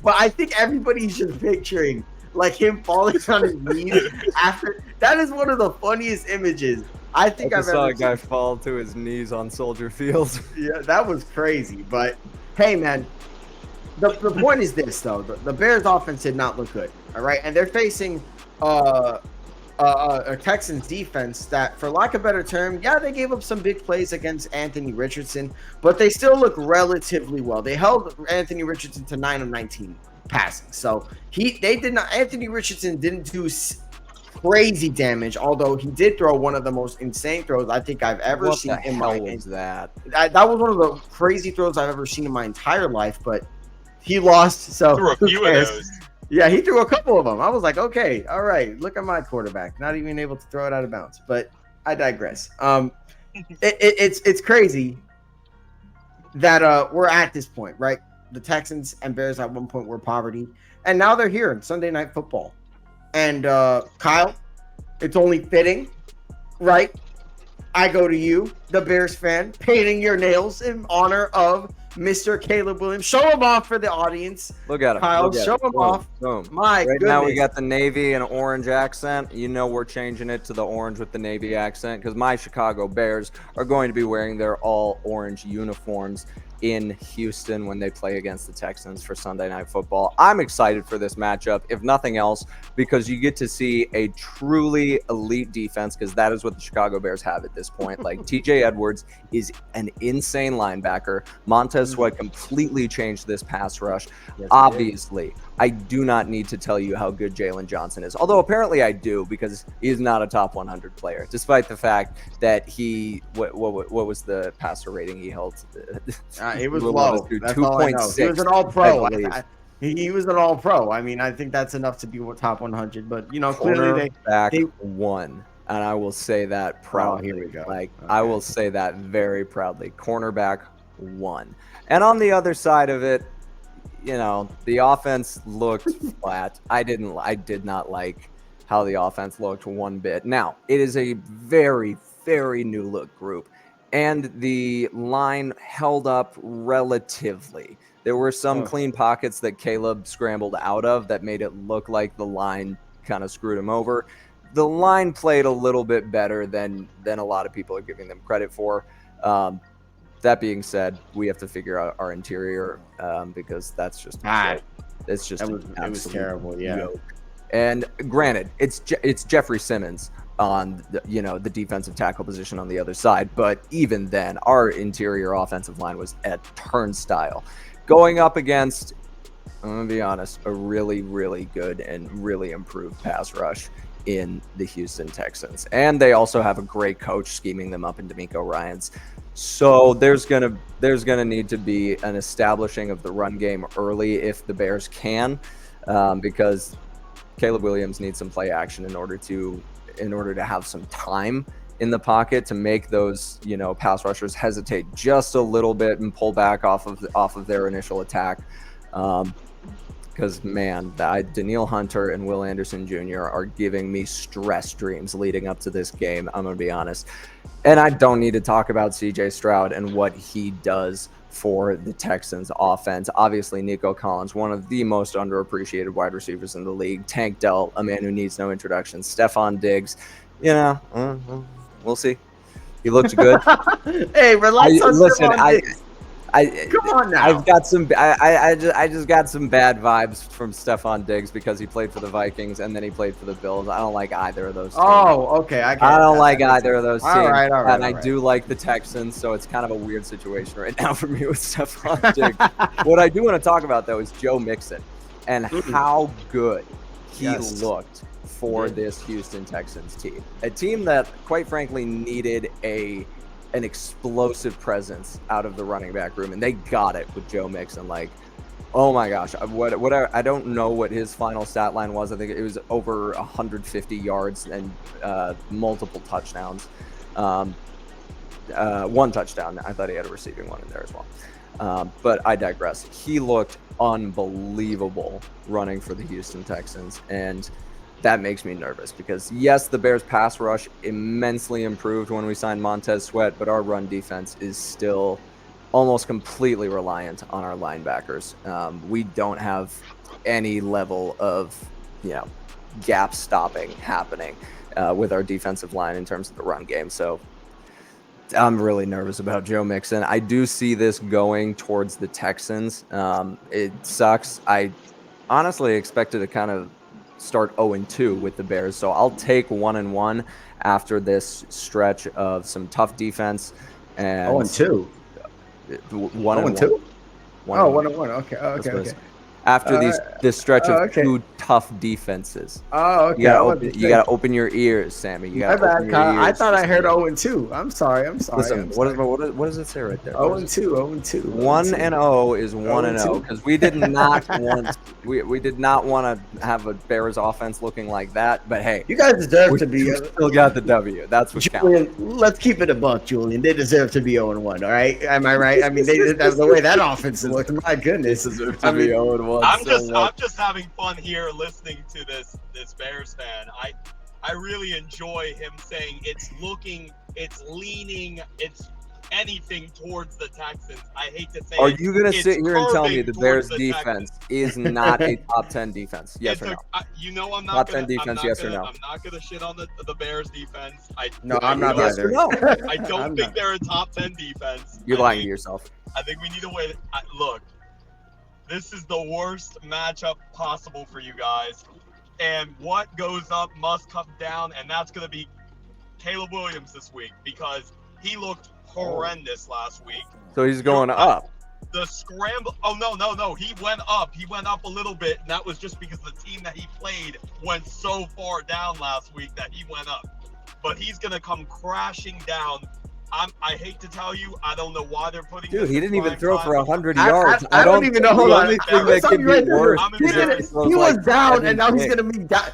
but I think everybody's just picturing like him falling on his knees after. That is one of the funniest images I think I've ever saw a guy fall to his knees on Soldier Field. Yeah, that was crazy. But hey, man, the point is this though: the Bears' offense did not look good. All right, and they're facing a Texans defense that, for lack of a better term, yeah, they gave up some big plays against Anthony Richardson, but they still look relatively well. They held Anthony Richardson to 9 of 19 passing, so they did not. Anthony Richardson didn't do crazy damage, although he did throw one of the most insane throws I think I've ever seen in my life. That was one of the crazy throws I've ever seen in my entire life, but he lost. So threw a few of those. Yeah, he threw a couple of them. I was like, okay, all right, look at my quarterback, not even able to throw it out of bounds. But I digress. It's crazy that we're at this point, right? The Texans and Bears at one point were poverty, and now they're here in Sunday Night Football. And Kyle, it's only fitting, right? I go to you, the Bears fan, painting your nails in honor of Mr. Caleb Williams. Show him off for the audience. Look at him. Kyle, show him off. Boom. My goodness. Now we got the navy and orange accent. You know we're changing it to the orange with the navy accent because my Chicago Bears are going to be wearing their all orange uniforms in Houston when they play against the Texans for Sunday Night Football. I'm excited for this matchup, if nothing else, because you get to see a truly elite defense, because that is what the Chicago Bears have at this point. Like, TJ Edwards is an insane linebacker. Montez Sweat completely changed this pass rush. Yes, obviously, I do not need to tell you how good Jalen Johnson is, although apparently I do, because he is not a top 100 player, despite the fact that what was the passer rating he held? It was low. 2.6. He was an all-pro. He was an all-pro. I mean, I think that's enough to be top 100. But, you know, clearly they won. And I will say that proudly. Oh, here we go. Like, okay. I will say that very proudly. Cornerback won. And on the other side of it, you know, the offense looked flat. I did not like how the offense looked one bit. Now, it is a very, very new look group. And the line held up relatively. There were some clean pockets that Caleb scrambled out of that made it look like the line kind of screwed him over. The line played a little bit better than a lot of people are giving them credit for. That being said, we have to figure out our interior because that's just it's just it was terrible. Yeah. Joke. And granted, it's Jeffrey Simmons on the defensive tackle position on the other side, but even then, our interior offensive line was at turnstile, going up against, I'm gonna be honest, a really, really good and really improved pass rush in the Houston Texans, and they also have a great coach scheming them up in D'Amico Ryans. So there's gonna need to be an establishing of the run game early if the Bears can, because Caleb Williams needs some play action in order to have some time in the pocket to make those pass rushers hesitate just a little bit and pull back off of their initial attack. Because man, Danielle Hunter and Will Anderson Jr. are giving me stress dreams leading up to this game. I'm gonna be honest, and I don't need to talk about C.J. Stroud and what he does for the Texans offense. Obviously, Nico Collins, one of the most underappreciated wide receivers in the league. Tank Dell, a man who needs no introduction. Stephon Diggs, we'll see. He looked good. Hey, relax on Stephon Diggs. Come on now. I've got some. I just got some bad vibes from Stephon Diggs because he played for the Vikings and then he played for the Bills. I don't like either of those teams. Oh, okay. I don't like either of those teams. All right. And I do like the Texans, so it's kind of a weird situation right now for me with Stephon Diggs. What I do want to talk about though is Joe Mixon and how good he looked for this Houston Texans team. A team that, quite frankly, needed an explosive presence out of the running back room, and they got it with Joe Mixon. Like, oh my gosh, I don't know what his final stat line was. I think it was over 150 yards and multiple touchdowns. One touchdown. I thought he had a receiving one in there as well. But I digress. He looked unbelievable running for the Houston Texans, and that makes me nervous because, yes, the Bears' pass rush immensely improved when we signed Montez Sweat, but our run defense is still almost completely reliant on our linebackers. We don't have any level of, gap stopping happening with our defensive line in terms of the run game. So I'm really nervous about Joe Mixon. I do see this going towards the Texans. It sucks. I honestly expected to kind of start 0-2 with the Bears, so I'll take 1-1 after this stretch of some tough defense. And 0-2. 1-2. 1-1. Okay. After this stretch of two tough defenses. Oh, okay. You gotta open your ears, Sammy. You gotta open your ears. I thought I heard 0-2. I'm sorry. Listen, what does it say right there? 0-2. 1-0 is 1-0 because we did not want we did not want to have a Bears offense looking like that. But hey, you guys deserve to be. Still got the W. That's what counts. Let's keep it a buck, Julian. They deserve to be 0-1. All right, am I right? I mean, that's the way that offense looked. My goodness, deserve to be 0-1. I'm just having fun here listening to this Bears fan. I really enjoy him saying it's leaning, it's anything towards the Texans. I hate to say Are you going to sit here and tell me the Bears defense is not a top 10 defense? Yes or no? I'm not top 10 defense, yes or no? I'm not going to shit on the Bears defense. I'm not either. No. I don't think they're a top 10 defense. You're lying to yourself. I think we need a way. Look. This is the worst matchup possible for you guys. And what goes up must come down, and that's going to be Caleb Williams this week because he looked horrendous last week. So he's going up. The scramble. Oh, no. He went up. He went up a little bit, and that was just because the team that he played went so far down last week that he went up. But he's going to come crashing down. I hate to tell you, I don't know why they're putting. Dude, he didn't even throw for 100 yards. I don't even know. Hold on. He was down, and now he's gonna be down.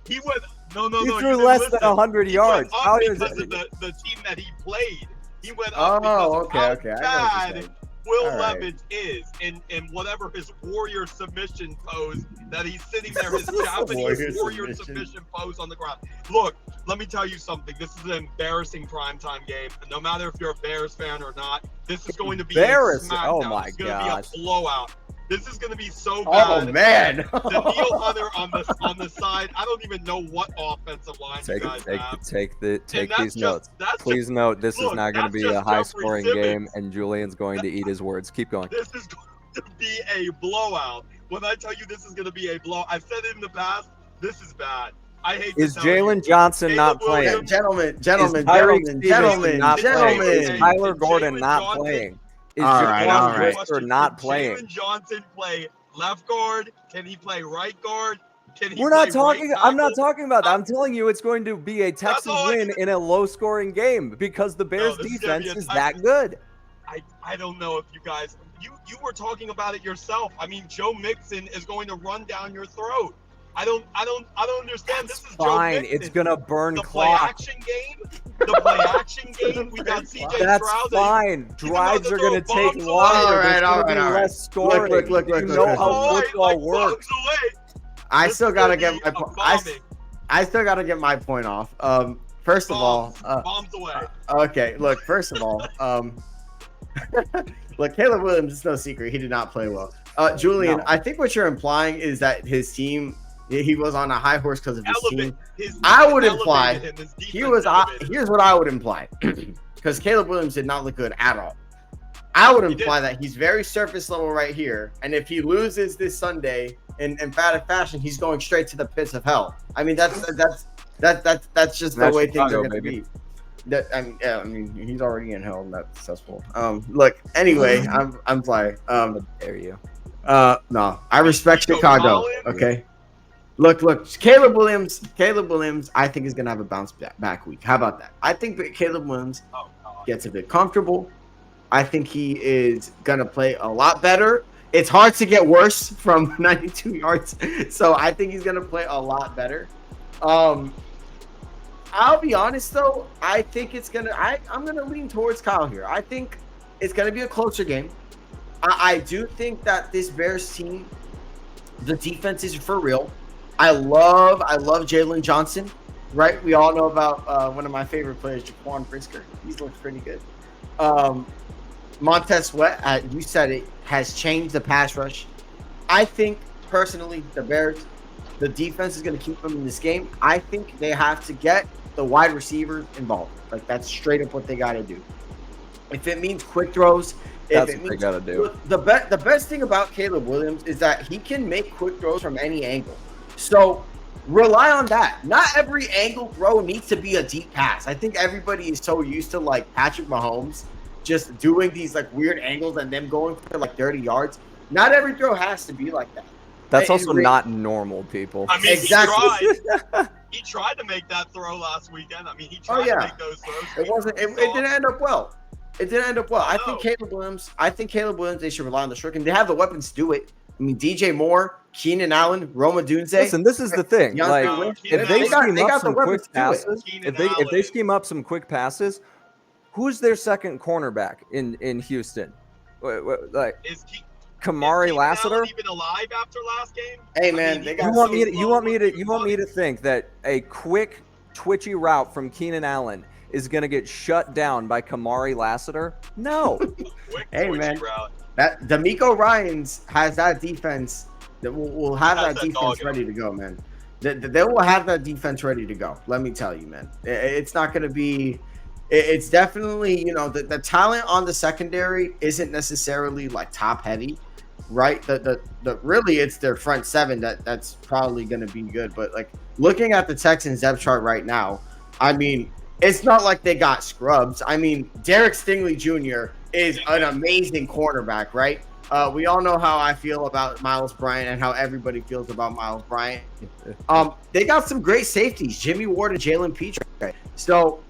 He went. No. He threw less than 100 yards. How is it the team that he played? He went up because okay. Bad Will Levis is in whatever his warrior submission pose that he's sitting there, his Japanese warrior submission pose on the ground. Look, let me tell you something. This is an embarrassing primetime game. And no matter if you're a Bears fan or not, this is going to be a smackdown. Oh my It's going to be a blowout. This is going to be so Oh bad. man! Daniil Hunter on the side. I don't even know what offensive line you guys have. Take these notes. Please note this is not going to be a high-scoring game, and Julian's going to eat his words. Keep going. This is going to be a blowout. When I tell you this is going to be a blowout, I've said it in the past. This is bad. I hate. Is Jalen Johnson not playing? Gentlemen. Is Tyler Gordon not playing? Is Jaquan Brisker not playing? Jalen Johnson play left guard? Can he play right guard? We're not talking. I'm not talking about that. I'm telling you, it's going to be a Texans win in a low-scoring game because the Bears' defense is that good. I don't know if you guys. You were talking about it yourself. I mean, Joe Mixon is going to run down your throat. I don't understand. That's this is fine. Joe Mixon. It's gonna burn clock. The play action game. We got CJ That's Stroud. fine. Drives are gonna take longer. All right. Less scoring. Look. You know how football works. I still gotta get my point. I still gotta get my point off. First of all, bombs away. Okay. Look. First of all, look. Caleb Williams. It's no secret he did not play well. Julian, No. I think what you're implying is that his team he was on a high horse because of his team. His I defense would imply elevated him, his defense he was. elevated him. Here's what I would imply, because Caleb Williams did not look good at all. I would He imply did. that he's very surface level right here, and if he loses this Sunday in emphatic fashion, he's going straight to the pits of hell. I mean, that's just the That's way things Chicago, are going to baby. be. That I mean, he's already in hell, and that's successful. Look, anyway, I'm sorry. How dare you? No, I respect Nico Chicago. Collins? Okay. Look, Caleb Williams, I think is gonna have a bounce back week. How about that? I think that Caleb Williams Oh, God. gets a bit comfortable. I think he is gonna play a lot better. It's hard to get worse from 92 yards, so I think he's gonna play a lot better. I'll be honest though, I think it's gonna. I'm gonna lean towards Kyle here. I think it's gonna be a closer game. I do think that this Bears team, the defense is for real. I love Jalen Johnson, right? We all know about one of my favorite players, Jaquan Brisker. He's looked pretty good. Montez Sweat, you said it, has changed the pass rush. I think personally, the Bears, the defense is going to keep them in this game. I think they have to get the wide receivers involved. Like that's straight up what they got to do. If it means quick throws, That's what they gotta do. The best thing about Caleb Williams is that he can make quick throws from any angle. So rely on that. Not every angle throw needs to be a deep pass. I think everybody is so used to like Patrick Mahomes just doing these like weird angles and them going for like 30 yards. Not every throw has to be like that. That's also not normal, people. I mean, Exactly. he tried to make that throw last weekend. I mean, he Oh, tried yeah. to make those throws. It wasn't. It didn't end up well. It didn't end up well. I think Caleb Williams. They should rely on the short game. They have the weapons to do it. I mean, DJ Moore, Keenan Allen, Roma Dunze. Listen, this is the thing. DeAndre Like, Swift. if they scheme up some quick weapons to do it. passes, Keenan if they Allen. scheme up some quick passes, who's their second cornerback in Houston? Like Is Kamari Keenan Lassiter? Allen even alive after last game? Hey I man, mean, they he got. was You want me to think that a quick, twitchy route from Keenan Allen is going to get shut down by Kamari Lassiter? No. Quick Hey, twitchy man. route. That D'Amico Ryans has that defense that will have Has that that defense dog in ready to go, man. They will have that defense ready to go. Let me tell you, man. It's not going to be. It's definitely the talent on the secondary isn't necessarily like top heavy, right? The really it's their front seven that's probably going to be good. But like looking at the Texans depth chart right now, I mean, it's not like they got scrubs. I mean, Derek Stingley Jr. is an amazing cornerback, right? We all know how I feel about Miles Bryant and how everybody feels about Miles Bryant. They got some great safeties, Jimmy Ward and Jalen Petre. So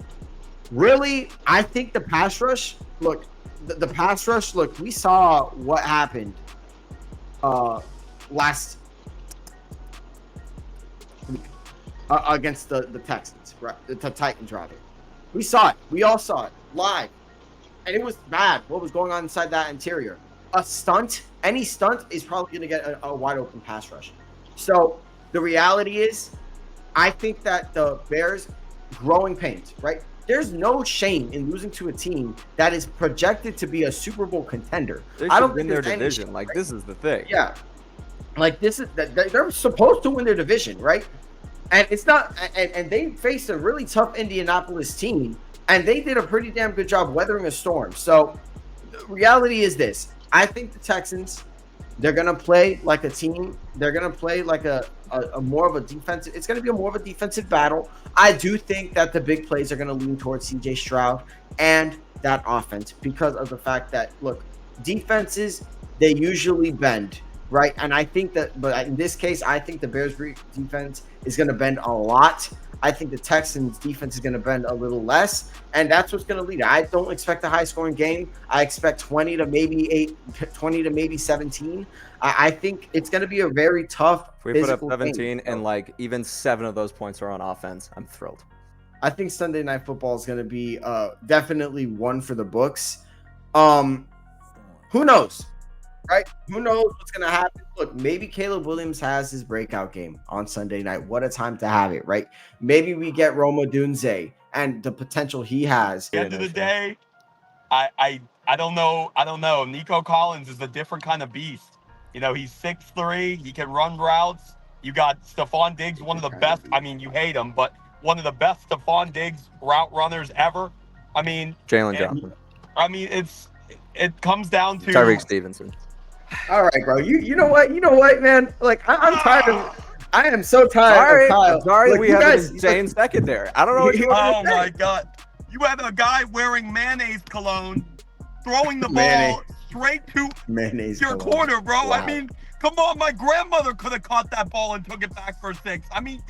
really, I think the pass rush, look, the pass rush, look, we saw what happened last week against the Texans, right? The Titans, rather. We saw it. We all saw it live. And it was bad what was going on inside that interior. Any stunt is probably going to get a wide open pass rush. So the reality is, I think that the Bears growing pains, right? There's no shame in losing to a team that is projected to be a Super Bowl contender. They I don't should win think their there's any division. shame, Like, right? this is the thing. Yeah. Like this is they're supposed to win their division, right? And it's not and they faced a really tough Indianapolis team and they did a pretty damn good job weathering a storm. So the reality is this. I think the Texans, they're gonna play like a team. They're gonna play like a more of a defensive. It's gonna be more of a defensive battle. I do think that the big plays are gonna lean towards CJ Stroud and that offense because of the fact that look, defenses they usually bend, right? And I think that, but in this case, I think the Bears defense is gonna bend a lot. I think the Texans defense is going to bend a little less, and that's what's going to lead. I don't expect a high-scoring game. I expect 20 to maybe 17. I think it's going to be a very tough. If we put up physical 17 game. and like even 7 of those points are on offense, I'm thrilled. I think Sunday Night Football is going to be definitely one for the books. Who knows? Right? Who knows what's going to happen? Look, maybe Caleb Williams has his breakout game on Sunday night. What a time to have it, right? Maybe we get Roma Dunze and the potential he has. At the end of the day, I don't know. I don't know. Nico Collins is a different kind of beast. You know, he's 6'3". He can run routes. You got Stephon Diggs, one of the best. I mean, you hate him, but one of the best Stephon Diggs route runners ever. I mean, Jalen Johnson. I mean, it comes down to Tyreek Stevenson. All right, bro. You know what, man? Like I'm tired of. I am so tired of Kyle. Sorry, Like, we you have guys- an insane secondary. I don't know what you Oh want to say. my God! You have a guy wearing mayonnaise cologne, throwing the Mayonnaise. ball straight to Mayonnaise. your cologne. corner, bro. Wow. I mean, come on, my grandmother could have caught that ball and took it back for 6. I mean,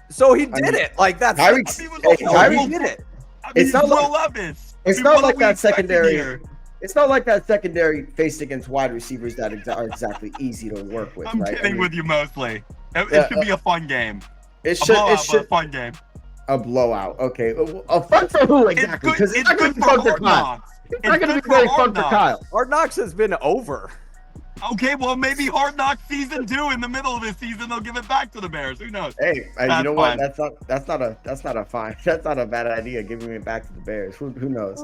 So he did it. Like that's. Tyreek- I mean, hey, Tyreek- he did it. I mean, It's not Will like- Levis. it's I mean, not what like are we that expecting secondary- here? It's not like that secondary faced against wide receivers that are exactly easy to work with, I'm right? kidding I mean, with you mostly. It Yeah, should be a fun game. it A should. blowout, It but a should. fun game. A blowout. Okay. A fun for who exactly? Because it's not going to be fun for Hard Kyle. Knocks. It's not going to good be very for fun Hard for Knocks. Kyle. Hard Knocks has been over. Okay, well maybe Hard Knocks season 2 in the middle of this season they'll give it back to the Bears. Who knows? Hey, you That's know what? fine. That's not a fine. That's not a bad idea. Giving it back to the Bears. Who knows?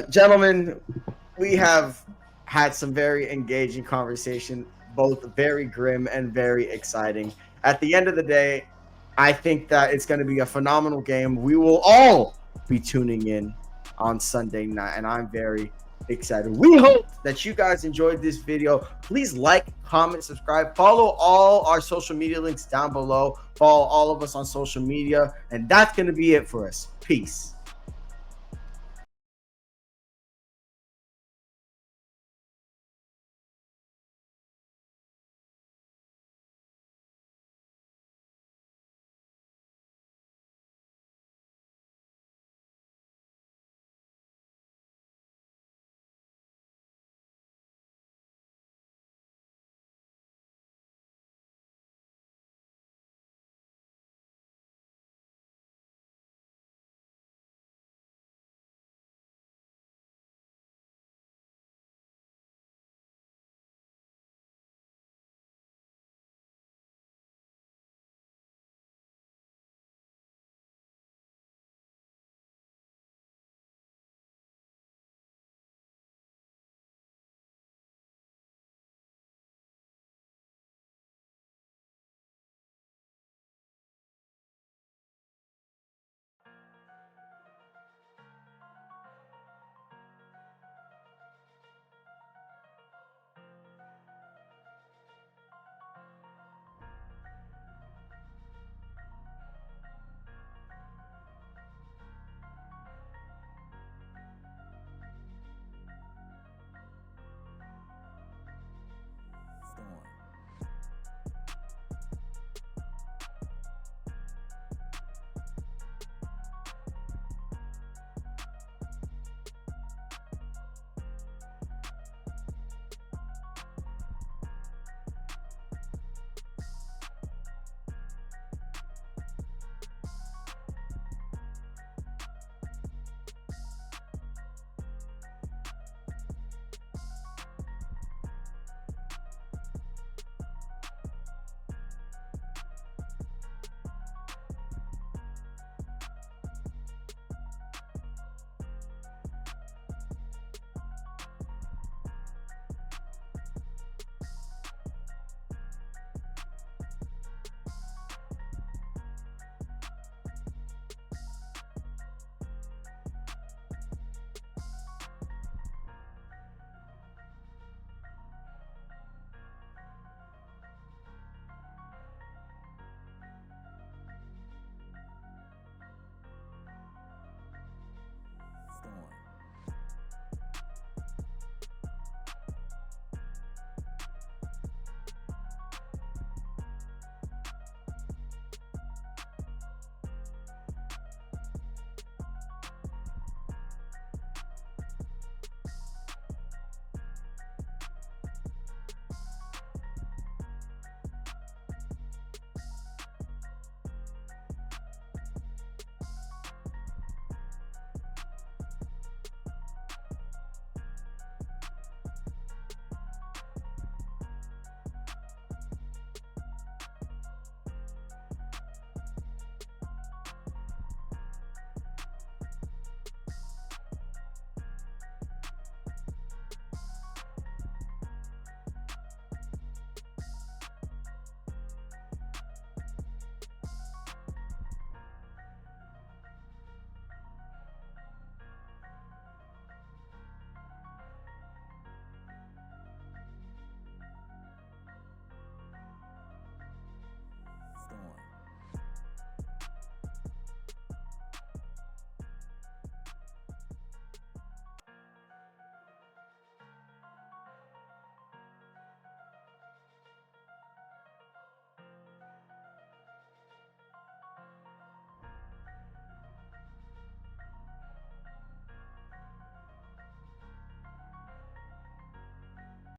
Gentlemen, we have had some very engaging conversation, both very grim and very exciting. At the end of the day, I think that it's going to be a phenomenal game. We will all be tuning in on Sunday night, and I'm very excited. We hope that you guys enjoyed this video. Please like, comment, subscribe, follow all our social media links down below. Follow all of us on social media, and that's going to be it for us. Peace.